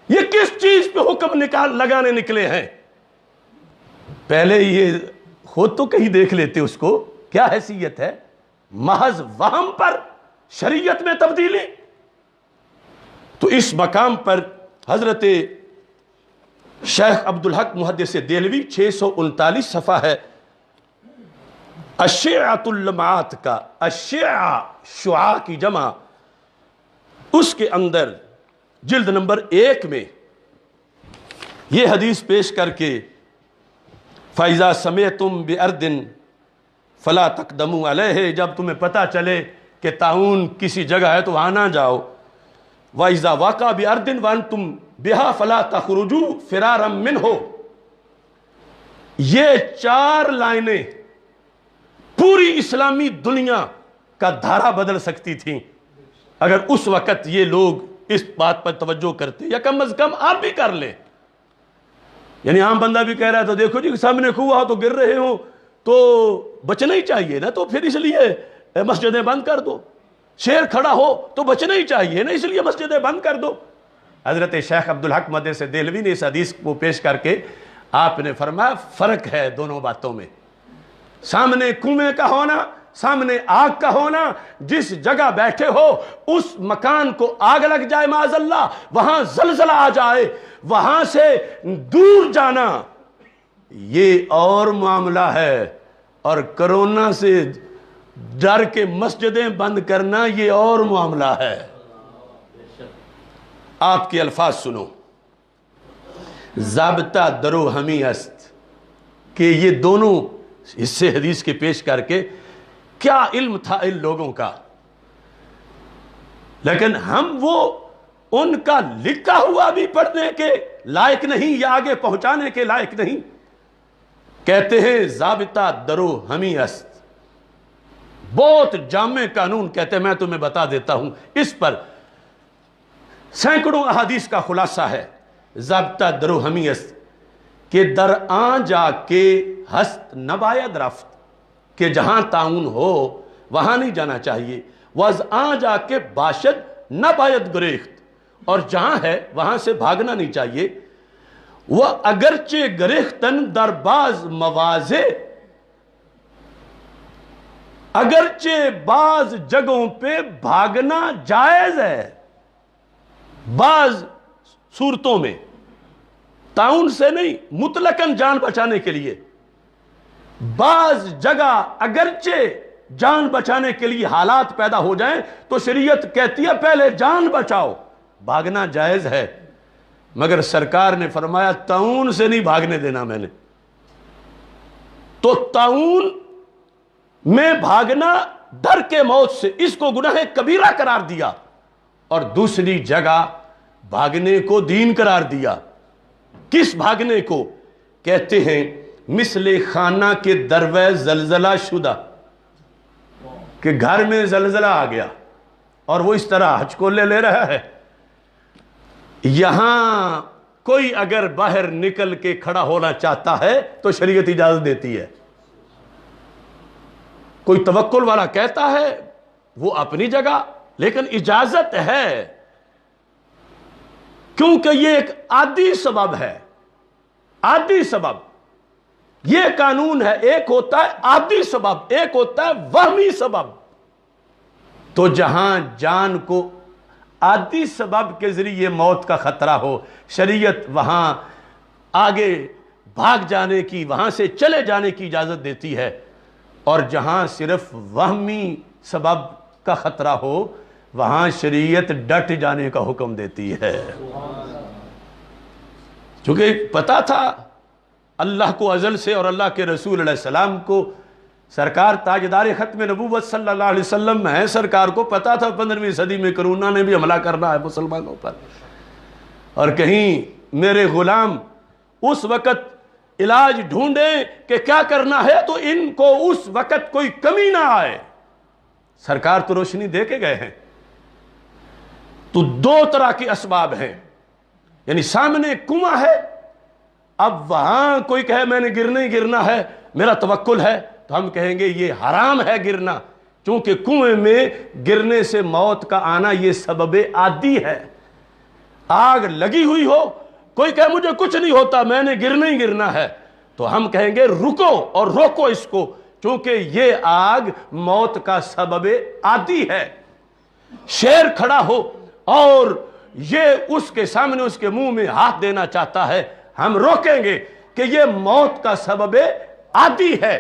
A: یہ کس چیز پہ حکم لگانے نکلے ہیں؟ پہلے یہ خود تو کہیں دیکھ لیتے اس کو کیا حیثیت ہے، محض وہم پر شریعت میں تبدیلی۔ تو اس مقام پر حضرت شیخ عبد الحق محدث دہلوی 639 صفحہ ہے الشیعۃ اللمعات کا، الشیعہ شعاع کی جمع، اس کے اندر جلد نمبر 1 میں یہ حدیث پیش کر کے فَإِذَا سَمِعْتُمْ بِأَرْضٍ فَلَا تَقْدَمُوا عَلَيْهِ، جب تمہیں پتہ چلے کہ طاعون کسی جگہ ہے تو وہاں نہ جاؤ۔ وَإِذَا وَقَعَ بِأَرْضٍ وَأَنْتُمْ بِهَا فَلَا تَخْرُجُوا فِرَارًا مِّنْهُ۔ یہ 4 لائنیں پوری اسلامی دنیا کا دھارا بدل سکتی تھیں اگر اس وقت یہ لوگ اس بات پر توجہ کرتے، یا کم از کم آپ بھی کر لیں۔ یعنی عام بندہ بھی کہہ رہا تھا دیکھو جی سامنے کنواں تو گر رہے ہوں تو بچنا ہی چاہیے نا، تو پھر اس لیے مسجدیں بند کر دو، شیر کھڑا ہو تو بچنا ہی چاہیے نا، اس لیے مسجدیں بند کر دو۔ حضرت شیخ عبد الحق محدث دہلوی نے اس حدیث کو پیش کر کے آپ نے فرمایا فرق ہے دونوں باتوں میں، سامنے کنویں کا ہونا سامنے آگ کا ہونا، جس جگہ بیٹھے ہو اس مکان کو آگ لگ جائے معاذ اللہ، وہاں زلزلہ آ جائے، وہاں سے دور جانا، یہ اور معاملہ ہے، اور کرونا سے ڈر کے مسجدیں بند کرنا یہ اور معاملہ ہے۔ آپ کے الفاظ سنو، ضابطہ درو ہمی است، کہ یہ دونوں حصے حدیث کے پیش کر کے کیا علم تھا ان لوگوں کا، لیکن ہم وہ ان کا لکھا ہوا بھی پڑھنے کے لائق نہیں یا آگے پہنچانے کے لائق نہیں۔ کہتے ہیں ضابطہ درو ہمی است، بہت جامع قانون کہتے ہیں، میں تمہیں بتا دیتا ہوں، اس پر سینکڑوں احادیث کا خلاصہ ہے۔ ضابطہ درو ہمی است کہ در آن جا کے ہست نباید رفت، کہ جہاں تعاون ہو وہاں نہیں جانا چاہیے، وز آن جا کے باشد نباید گریخت، اور جہاں ہے وہاں سے بھاگنا نہیں چاہیے، وہ اگرچہ گریختن در باز مواضع، اگرچہ بعض جگہوں پہ بھاگنا جائز ہے، بعض صورتوں میں تعاون سے نہیں، مطلقاً جان بچانے کے لیے، بعض جگہ اگرچہ جان بچانے کے لیے حالات پیدا ہو جائیں تو شریعت کہتی ہے پہلے جان بچاؤ، بھاگنا جائز ہے، مگر سرکار نے فرمایا تعاون سے نہیں بھاگنے دینا میں نے۔ تو تعاون میں بھاگنا ڈر کے موت سے، اس کو گناہ کبیرہ قرار دیا، اور دوسری جگہ بھاگنے کو دین قرار دیا۔ کس بھاگنے کو؟ کہتے ہیں مثل خانہ کے دروے زلزلہ شدہ، کہ گھر میں زلزلہ آ گیا اور وہ اس طرح ہچکولے لے رہا ہے، یہاں کوئی اگر باہر نکل کے کھڑا ہونا چاہتا ہے تو شریعت اجازت دیتی ہے۔ کوئی توکل والا کہتا ہے وہ اپنی جگہ، لیکن اجازت ہے، کیونکہ یہ ایک عادی سبب ہے، عادی سبب، یہ قانون ہے، ایک ہوتا ہے عادی سبب، ایک ہوتا ہے وہمی سبب۔ تو جہاں جان کو عادی سبب کے ذریعے موت کا خطرہ ہو، شریعت وہاں آگے بھاگ جانے کی، وہاں سے چلے جانے کی اجازت دیتی ہے، اور جہاں صرف وہمی سبب کا خطرہ ہو وہاں شریعت ڈٹ جانے کا حکم دیتی ہے۔ چونکہ پتا تھا اللہ کو ازل سے، اور اللہ کے رسول علیہ السلام کو، سرکار تاجدار ختم نبوت صلی اللہ علیہ وسلم ہے، سرکار کو پتا تھا 15ویں صدی میں کرونا نے بھی حملہ کرنا ہے مسلمانوں پر، اور کہیں میرے غلام اس وقت علاج ڈھونڈیں کہ کیا کرنا ہے تو ان کو اس وقت کوئی کمی نہ آئے۔ سرکار تو روشنی دے کے گئے ہیں۔ تو دو طرح کے اسباب ہیں، یعنی سامنے کنواں ہے، اب وہاں کوئی کہے میں نے گرنا ہی گرنا ہے، میرا توکل ہے، تو ہم کہیں گے یہ حرام ہے گرنا، چونکہ کنویں میں گرنے سے موت کا آنا یہ سبب عادی ہے۔ آگ لگی ہوئی ہو، کوئی کہے مجھے کچھ نہیں ہوتا، میں نے گرنا ہی گرنا ہے، تو ہم کہیں گے رکو اور روکو اس کو، چونکہ یہ آگ موت کا سبب عادی ہے۔ شیر کھڑا ہو اور یہ اس کے سامنے اس کے منہ میں ہاتھ دینا چاہتا ہے، ہم روکیں گے کہ یہ موت کا سبب عادی ہے۔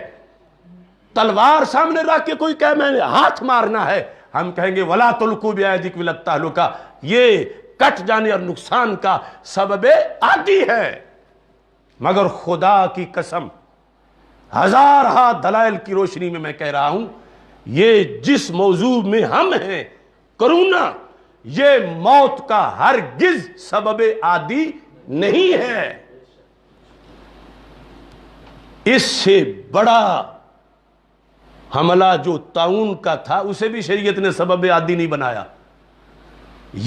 A: تلوار سامنے رکھ کے کوئی کہے میں نے ہاتھ مارنا ہے، ہم کہیں گے وَلَا تُلْقُوا بِأَيْدِيكُمْ إِلَى التَّهْلُكَةِ، یہ کٹ جانے اور نقصان کا سبب عادی ہے۔ مگر خدا کی قسم، ہزارہا دلائل کی روشنی میں کہہ رہا ہوں، یہ جس موضوع میں ہم ہیں، کرونا، یہ موت کا ہرگز سبب عادی نہیں ہے۔ اس سے بڑا حملہ جو تعاون کا تھا اسے بھی شریعت نے سبب عادی نہیں بنایا،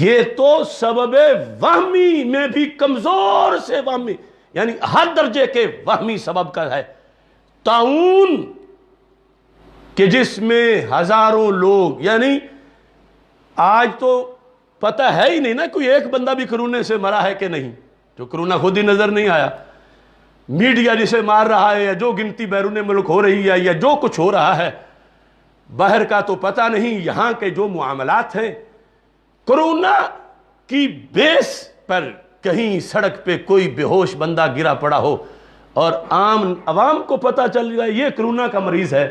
A: یہ تو سبب وہمی میں بھی کمزور سے وہمی، یعنی ہر درجے کے وہمی سبب کا ہے۔ تعاون کہ جس میں ہزاروں لوگ، یعنی آج تو پتہ ہے ہی نہیں نا کوئی ایک بندہ بھی کرونے سے مرا ہے کہ نہیں، جو کرونا خود ہی نظر نہیں آیا، میڈیا جسے مار رہا ہے، یا جو گنتی بیرون ملک ہو رہی ہے، یا جو کچھ ہو رہا ہے، باہر کا تو پتہ نہیں، یہاں کے جو معاملات ہیں، کرونا کی بیس پر کہیں سڑک پہ کوئی بے ہوش بندہ گرا پڑا ہو اور عام عوام کو پتہ چل جائے یہ کرونا کا مریض ہے،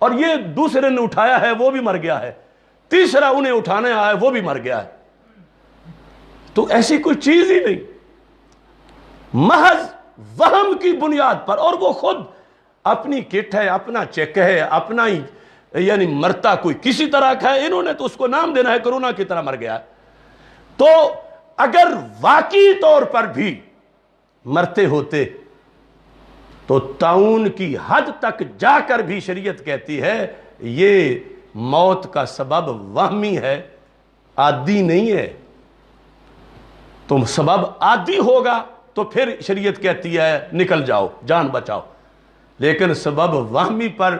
A: اور یہ دوسرے نے اٹھایا ہے وہ بھی مر گیا ہے، تیسرا انہیں اٹھانے آیا ہے وہ بھی مر گیا ہے، تو ایسی کوئی چیز ہی نہیں، محض وہم کی بنیاد پر، اور وہ خود اپنی کٹ ہے، اپنا چیک ہے، اپنا ہی یعنی مرتا کوئی کسی طرح کا ہے، انہوں نے تو اس کو نام دینا ہے کرونا کی طرح مر گیا ہے۔ تو اگر واقعی طور پر بھی مرتے ہوتے تو طاعون کی حد تک جا کر بھی شریعت کہتی ہے یہ موت کا سبب وہمی ہے، عادی نہیں ہے۔ تم سبب عادی ہوگا تو پھر شریعت کہتی ہے نکل جاؤ، جان بچاؤ، لیکن سبب وہمی پر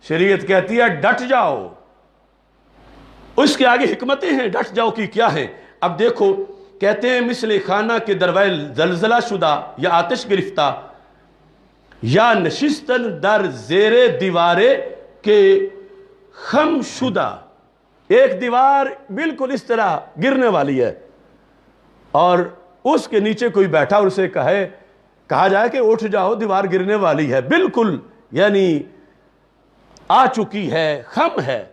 A: شریعت کہتی ہے ڈٹ جاؤ۔ اس کے آگے حکمتیں ہیں ڈٹ جاؤ کی کیا ہیں؟ اب دیکھو، کہتے ہیں مثل خانہ کے درویل زلزلہ شدہ یا آتش گرفتہ یا نشستن در زیر دیوارے کے خم شدہ، ایک دیوار بالکل اس طرح گرنے والی ہے اور اس کے نیچے کوئی بیٹھا اور اسے کہا جائے کہ اٹھ جاؤ دیوار گرنے والی ہے، بالکل یعنی آ چکی ہے، خم ہے،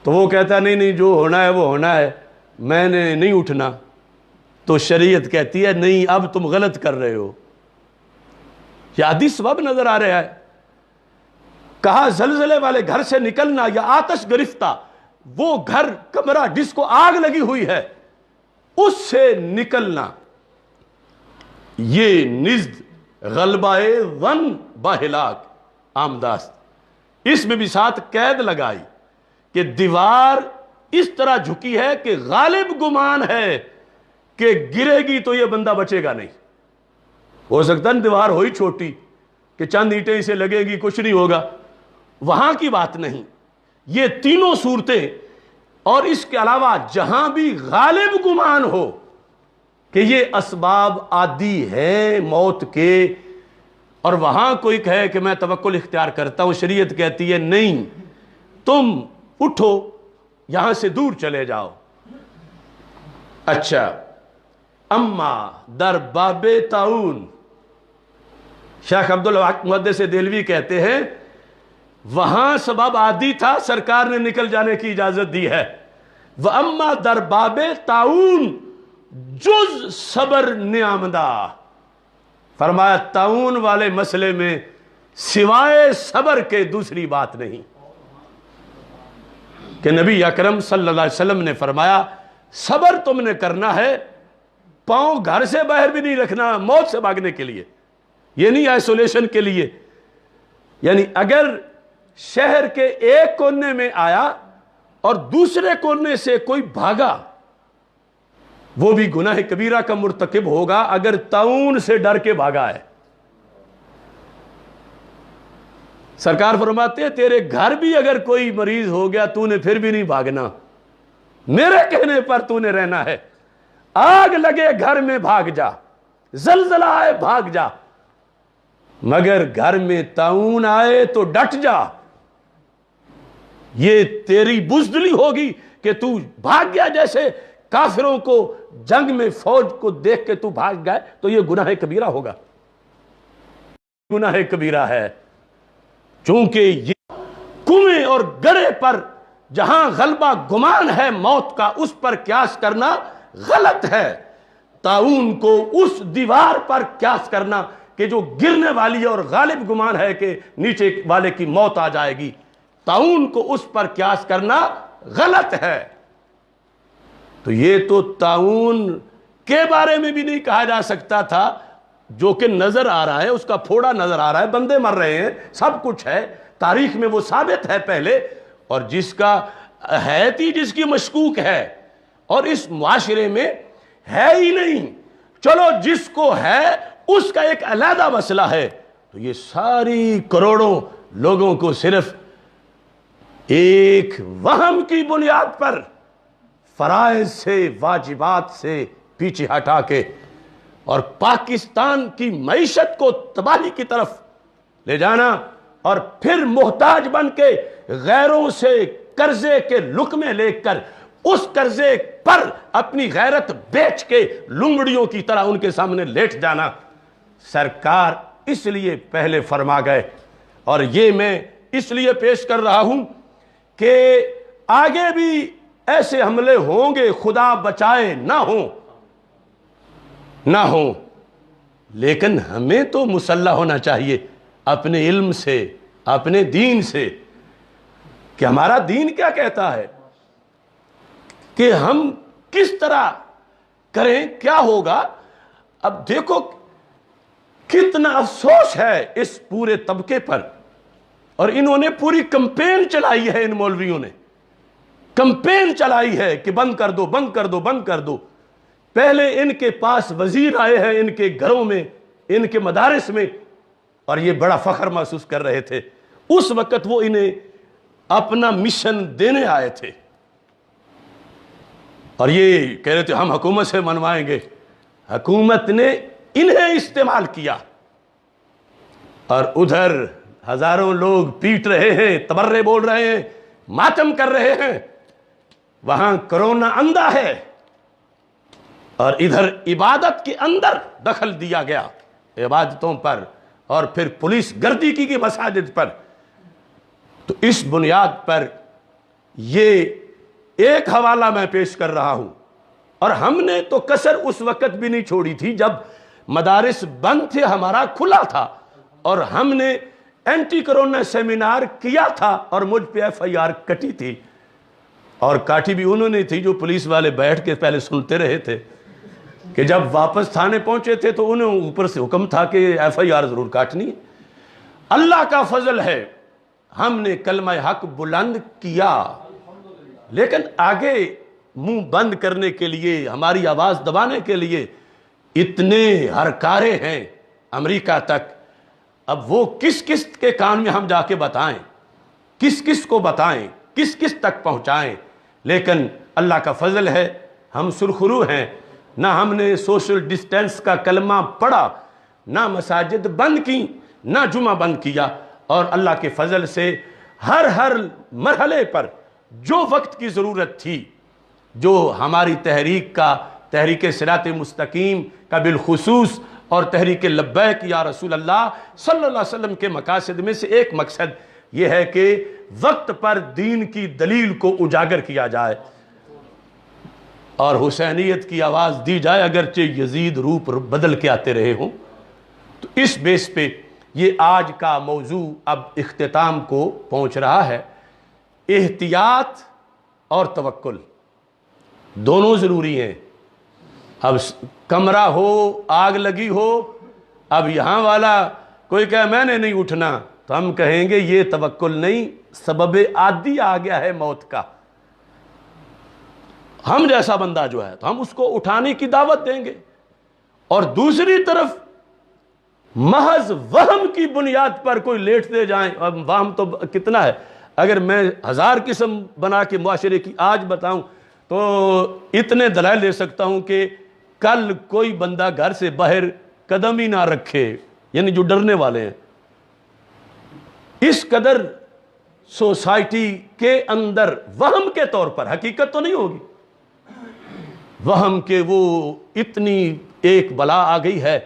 A: تو وہ کہتا نہیں جو ہونا ہے وہ ہونا ہے، میں نے نہیں اٹھنا، تو شریعت کہتی ہے نہیں اب تم غلط کر رہے ہو، یہ عادی سبب نظر آ رہا ہے۔ کہا زلزلے والے گھر سے نکلنا یا آتش گرفتہ، وہ گھر کمرہ جس کو آگ لگی ہوئی ہے اس سے نکلنا، یہ نزد غلبہ ون باہلاک آمداست، اس میں بھی ساتھ قید لگائی کہ دیوار اس طرح جھکی ہے کہ غالب گمان ہے کہ گرے گی تو یہ بندہ بچے گا نہیں، ہو سکتا ہے دیوار ہوئی چھوٹی کہ چند اینٹیں اسے لگے گی کچھ نہیں ہوگا، وہاں کی بات نہیں، یہ تینوں صورتیں، اور اس کے علاوہ جہاں بھی غالب گمان ہو کہ یہ اسباب عادی ہیں موت کے، اور وہاں کوئی کہے کہ میں توکل اختیار کرتا ہوں، شریعت کہتی ہے نہیں، تم اٹھو یہاں سے دور چلے جاؤ۔ اچھا، اما در باب طاعون، شیخ عبدالحق محدث دہلوی کہتے ہیں وہاں سبب عادی تھا، سرکار نے نکل جانے کی اجازت دی ہے، وَأَمَّا در باب طاعون جز صبر نعمدہ، فرمایا طاعون والے مسئلے میں سوائے صبر کے دوسری بات نہیں، کہ نبی اکرم صلی اللہ علیہ وسلم نے فرمایا صبر تم نے کرنا ہے، پاؤں گھر سے باہر بھی نہیں رکھنا موت سے بھاگنے کے لیے، یہ نہیں آئسولیشن کے لیے، یعنی اگر شہر کے ایک کونے میں آیا اور دوسرے کونے سے کوئی بھاگا وہ بھی گناہ کبیرہ کا مرتکب ہوگا اگر طاعون سے ڈر کے بھاگا ہے۔ سرکار فرماتے ہیں تیرے گھر بھی اگر کوئی مریض ہو گیا تو نے پھر بھی نہیں بھاگنا، میرے کہنے پر تو نے رہنا ہے، آگ لگے گھر میں بھاگ جا، زلزلہ آئے بھاگ جا، مگر گھر میں طاعون آئے تو ڈٹ جا، یہ تیری بزدلی ہوگی کہ تو بھاگ گیا، جیسے کافروں کو جنگ میں فوج کو دیکھ کے تو بھاگ گئے تو یہ گناہ کبیرہ ہوگا، گناہ کبیرہ ہے، چونکہ یہ کنویں اور گڑھے پر جہاں غلبہ گمان ہے موت کا اس پر قیاس کرنا غلط ہے، طاعون کو اس دیوار پر قیاس کرنا کہ جو گرنے والی ہے اور غالب گمان ہے کہ نیچے والے کی موت آ جائے گی، طاعون کو اس پر قیاس کرنا غلط ہے۔ تو یہ تو طاعون کے بارے میں بھی نہیں کہا جا سکتا تھا، جو کہ نظر آ رہا ہے، اس کا پھوڑا نظر آ رہا ہے، بندے مر رہے ہیں، سب کچھ ہے، تاریخ میں وہ ثابت ہے پہلے، اور جس کا ہے تھی جس کی مشکوک ہے اور اس معاشرے میں ہے ہی نہیں، چلو جس کو ہے اس کا ایک علیحدہ مسئلہ ہے، تو یہ ساری کروڑوں لوگوں کو صرف ایک وہم کی بنیاد پر فرائض سے واجبات سے پیچھے ہٹا کے اور پاکستان کی معیشت کو تباہی کی طرف لے جانا، اور پھر محتاج بن کے غیروں سے قرضے کے لقمے لے کر اس قرضے پر اپنی غیرت بیچ کے لنگڑیوں کی طرح ان کے سامنے لیٹ جانا، سرکار اس لیے پہلے فرما گئے، اور یہ میں اس لیے پیش کر رہا ہوں کہ آگے بھی ایسے حملے ہوں گے، خدا بچائے نہ ہوں، لیکن ہمیں تو مسلح ہونا چاہیے اپنے علم سے، اپنے دین سے، کہ ہمارا دین کیا کہتا ہے، کہ ہم کس طرح کریں، کیا ہوگا۔ اب دیکھو کتنا افسوس ہے اس پورے طبقے پر، اور انہوں نے پوری کمپین چلائی ہے، ان مولویوں نے کمپین چلائی ہے کہ بند کر دو، بند کر دو، بند کر دو۔ پہلے ان کے پاس وزیر آئے ہیں، ان کے گھروں میں، ان کے مدارس میں، اور یہ بڑا فخر محسوس کر رہے تھے۔ اس وقت وہ انہیں اپنا مشن دینے آئے تھے، اور یہ کہہ رہے تھے ہم حکومت سے منوائیں گے۔ حکومت نے انہیں استعمال کیا، اور ادھر ہزاروں لوگ پیٹ رہے ہیں، تبرے بول رہے ہیں، ماتم کر رہے ہیں، وہاں کرونا اندھا ہے، اور ادھر عبادت کے اندر دخل دیا گیا، عبادتوں پر، اور پھر پولیس گردی کی گئی مساجد پر۔ تو اس بنیاد پر یہ ایک حوالہ میں پیش کر رہا ہوں، اور ہم نے تو کسر اس وقت بھی نہیں چھوڑی تھی جب مدارس بند تھے، ہمارا کھلا تھا، اور ہم نے اینٹی کرونا سیمینار کیا تھا، اور مجھ پہ ایف آئی آر کٹی تھی، اور کاٹی بھی انہوں نے تھی جو پولیس والے بیٹھ کے پہلے سنتے رہے تھے، کہ جب واپس تھانے پہنچے تھے تو انہوں اوپر سے حکم تھا کہ ایف آئی آر ضرور کاٹنی ہے۔ اللہ کا فضل ہے، ہم نے کلمہ حق بلند کیا، لیکن آگے منہ بند کرنے کے لیے، ہماری آواز دبانے کے لیے اتنے ہرکارے ہیں امریکہ تک۔ اب وہ کس کس کے کان میں ہم جا کے بتائیں، کس کس کو بتائیں، کس کس تک پہنچائیں۔ لیکن اللہ کا فضل ہے، ہم سرخرو ہیں، نہ ہم نے سوشل ڈسٹینس کا کلمہ پڑھا، نہ مساجد بند کی، نہ جمعہ بند کیا، اور اللہ کے فضل سے ہر مرحلے پر جو وقت کی ضرورت تھی، جو ہماری تحریک صراط مستقیم کا بالخصوص، اور تحریک لبیک یا رسول اللہ صلی اللہ علیہ وسلم کے مقاصد میں سے ایک مقصد یہ ہے کہ وقت پر دین کی دلیل کو اجاگر کیا جائے، اور حسینیت کی آواز دی جائے، اگرچہ یزید روپ بدل کے آتے رہے ہوں۔ تو اس بیس پہ یہ آج کا موضوع اب اختتام کو پہنچ رہا ہے۔ احتیاط اور توکل دونوں ضروری ہیں۔ اب کمرہ ہو، آگ لگی ہو، اب یہاں والا کوئی کہے میں نے نہیں اٹھنا، تو ہم کہیں گے یہ توکل نہیں، سبب عادی آ گیا ہے موت کا۔ ہم جیسا بندہ جو ہے تو ہم اس کو اٹھانے کی دعوت دیں گے، اور دوسری طرف محض وہم کی بنیاد پر کوئی لیٹتے جائیں، اب وہم تو کتنا ہے، اگر میں 1000 قسم بنا کے معاشرے کی آج بتاؤں تو اتنے دلائل دے سکتا ہوں کہ کل کوئی بندہ گھر سے باہر قدم ہی نہ رکھے، یعنی جو ڈرنے والے ہیں۔ اس قدر سوسائٹی کے اندر وہم کے طور پر، حقیقت تو نہیں ہوگی، وہم کہ وہ اتنی ایک بلا آ گئی ہے،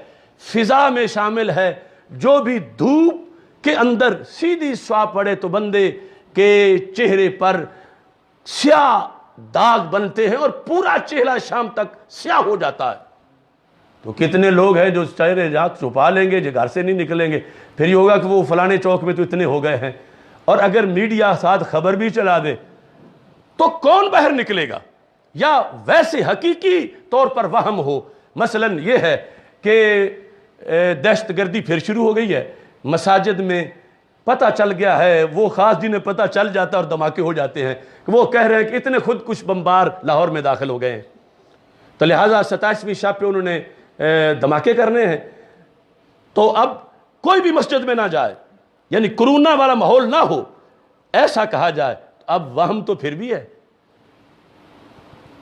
A: فضا میں شامل ہے، جو بھی دھوپ کے اندر سیدھی سوا پڑے تو بندے کے چہرے پر سیاہ داغ بنتے ہیں، اور پورا چہرہ شام تک سیاہ ہو جاتا ہے۔ تو کتنے لوگ ہیں جو چہرے جات چھپا لیں گے، جو گھر سے نہیں نکلیں گے، پھر یہ ہوگا کہ وہ فلانے چوک میں تو اتنے ہو گئے ہیں، اور اگر میڈیا ساتھ خبر بھی چلا دے تو کون باہر نکلے گا؟ یا ویسے حقیقی طور پر وہم ہو، مثلا یہ ہے کہ دہشت گردی پھر شروع ہو گئی ہے، مساجد میں پتہ چل گیا ہے، وہ خاص جنہیں پتہ چل جاتا ہے اور دھماکے ہو جاتے ہیں، کہ وہ کہہ رہے ہیں کہ اتنے خود کچھ بمبار لاہور میں داخل ہو گئے ہیں، تو لہٰذا 27ویں شب پہ انہوں نے دھماکے کرنے ہیں، تو اب کوئی بھی مسجد میں نہ جائے، یعنی کرونا والا ماحول نہ ہو، ایسا کہا جائے، اب وہم تو پھر بھی ہے۔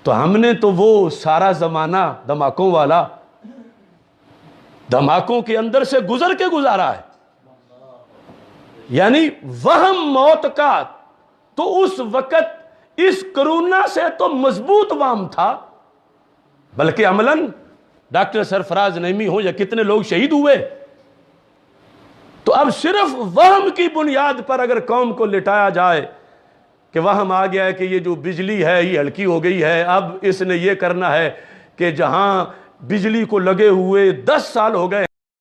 A: تو ہم نے تو وہ سارا زمانہ دھماکوں والا، دھماکوں کے اندر سے گزر کے گزارا ہے، یعنی وہم موت کا تو اس وقت اس کرونا سے تو مضبوط وہم تھا، بلکہ عملاً ڈاکٹر سرفراز نعیمی ہو یا کتنے لوگ شہید ہوئے. تو اب صرف وہم کی بنیاد پر اگر قوم کو لٹایا جائے کہ وہم آ گیا ہے کہ یہ جو بجلی ہے یہ ہلکی ہو گئی ہے، اب اس نے یہ کرنا ہے کہ جہاں بجلی کو لگے ہوئے 10 سال ہو گئے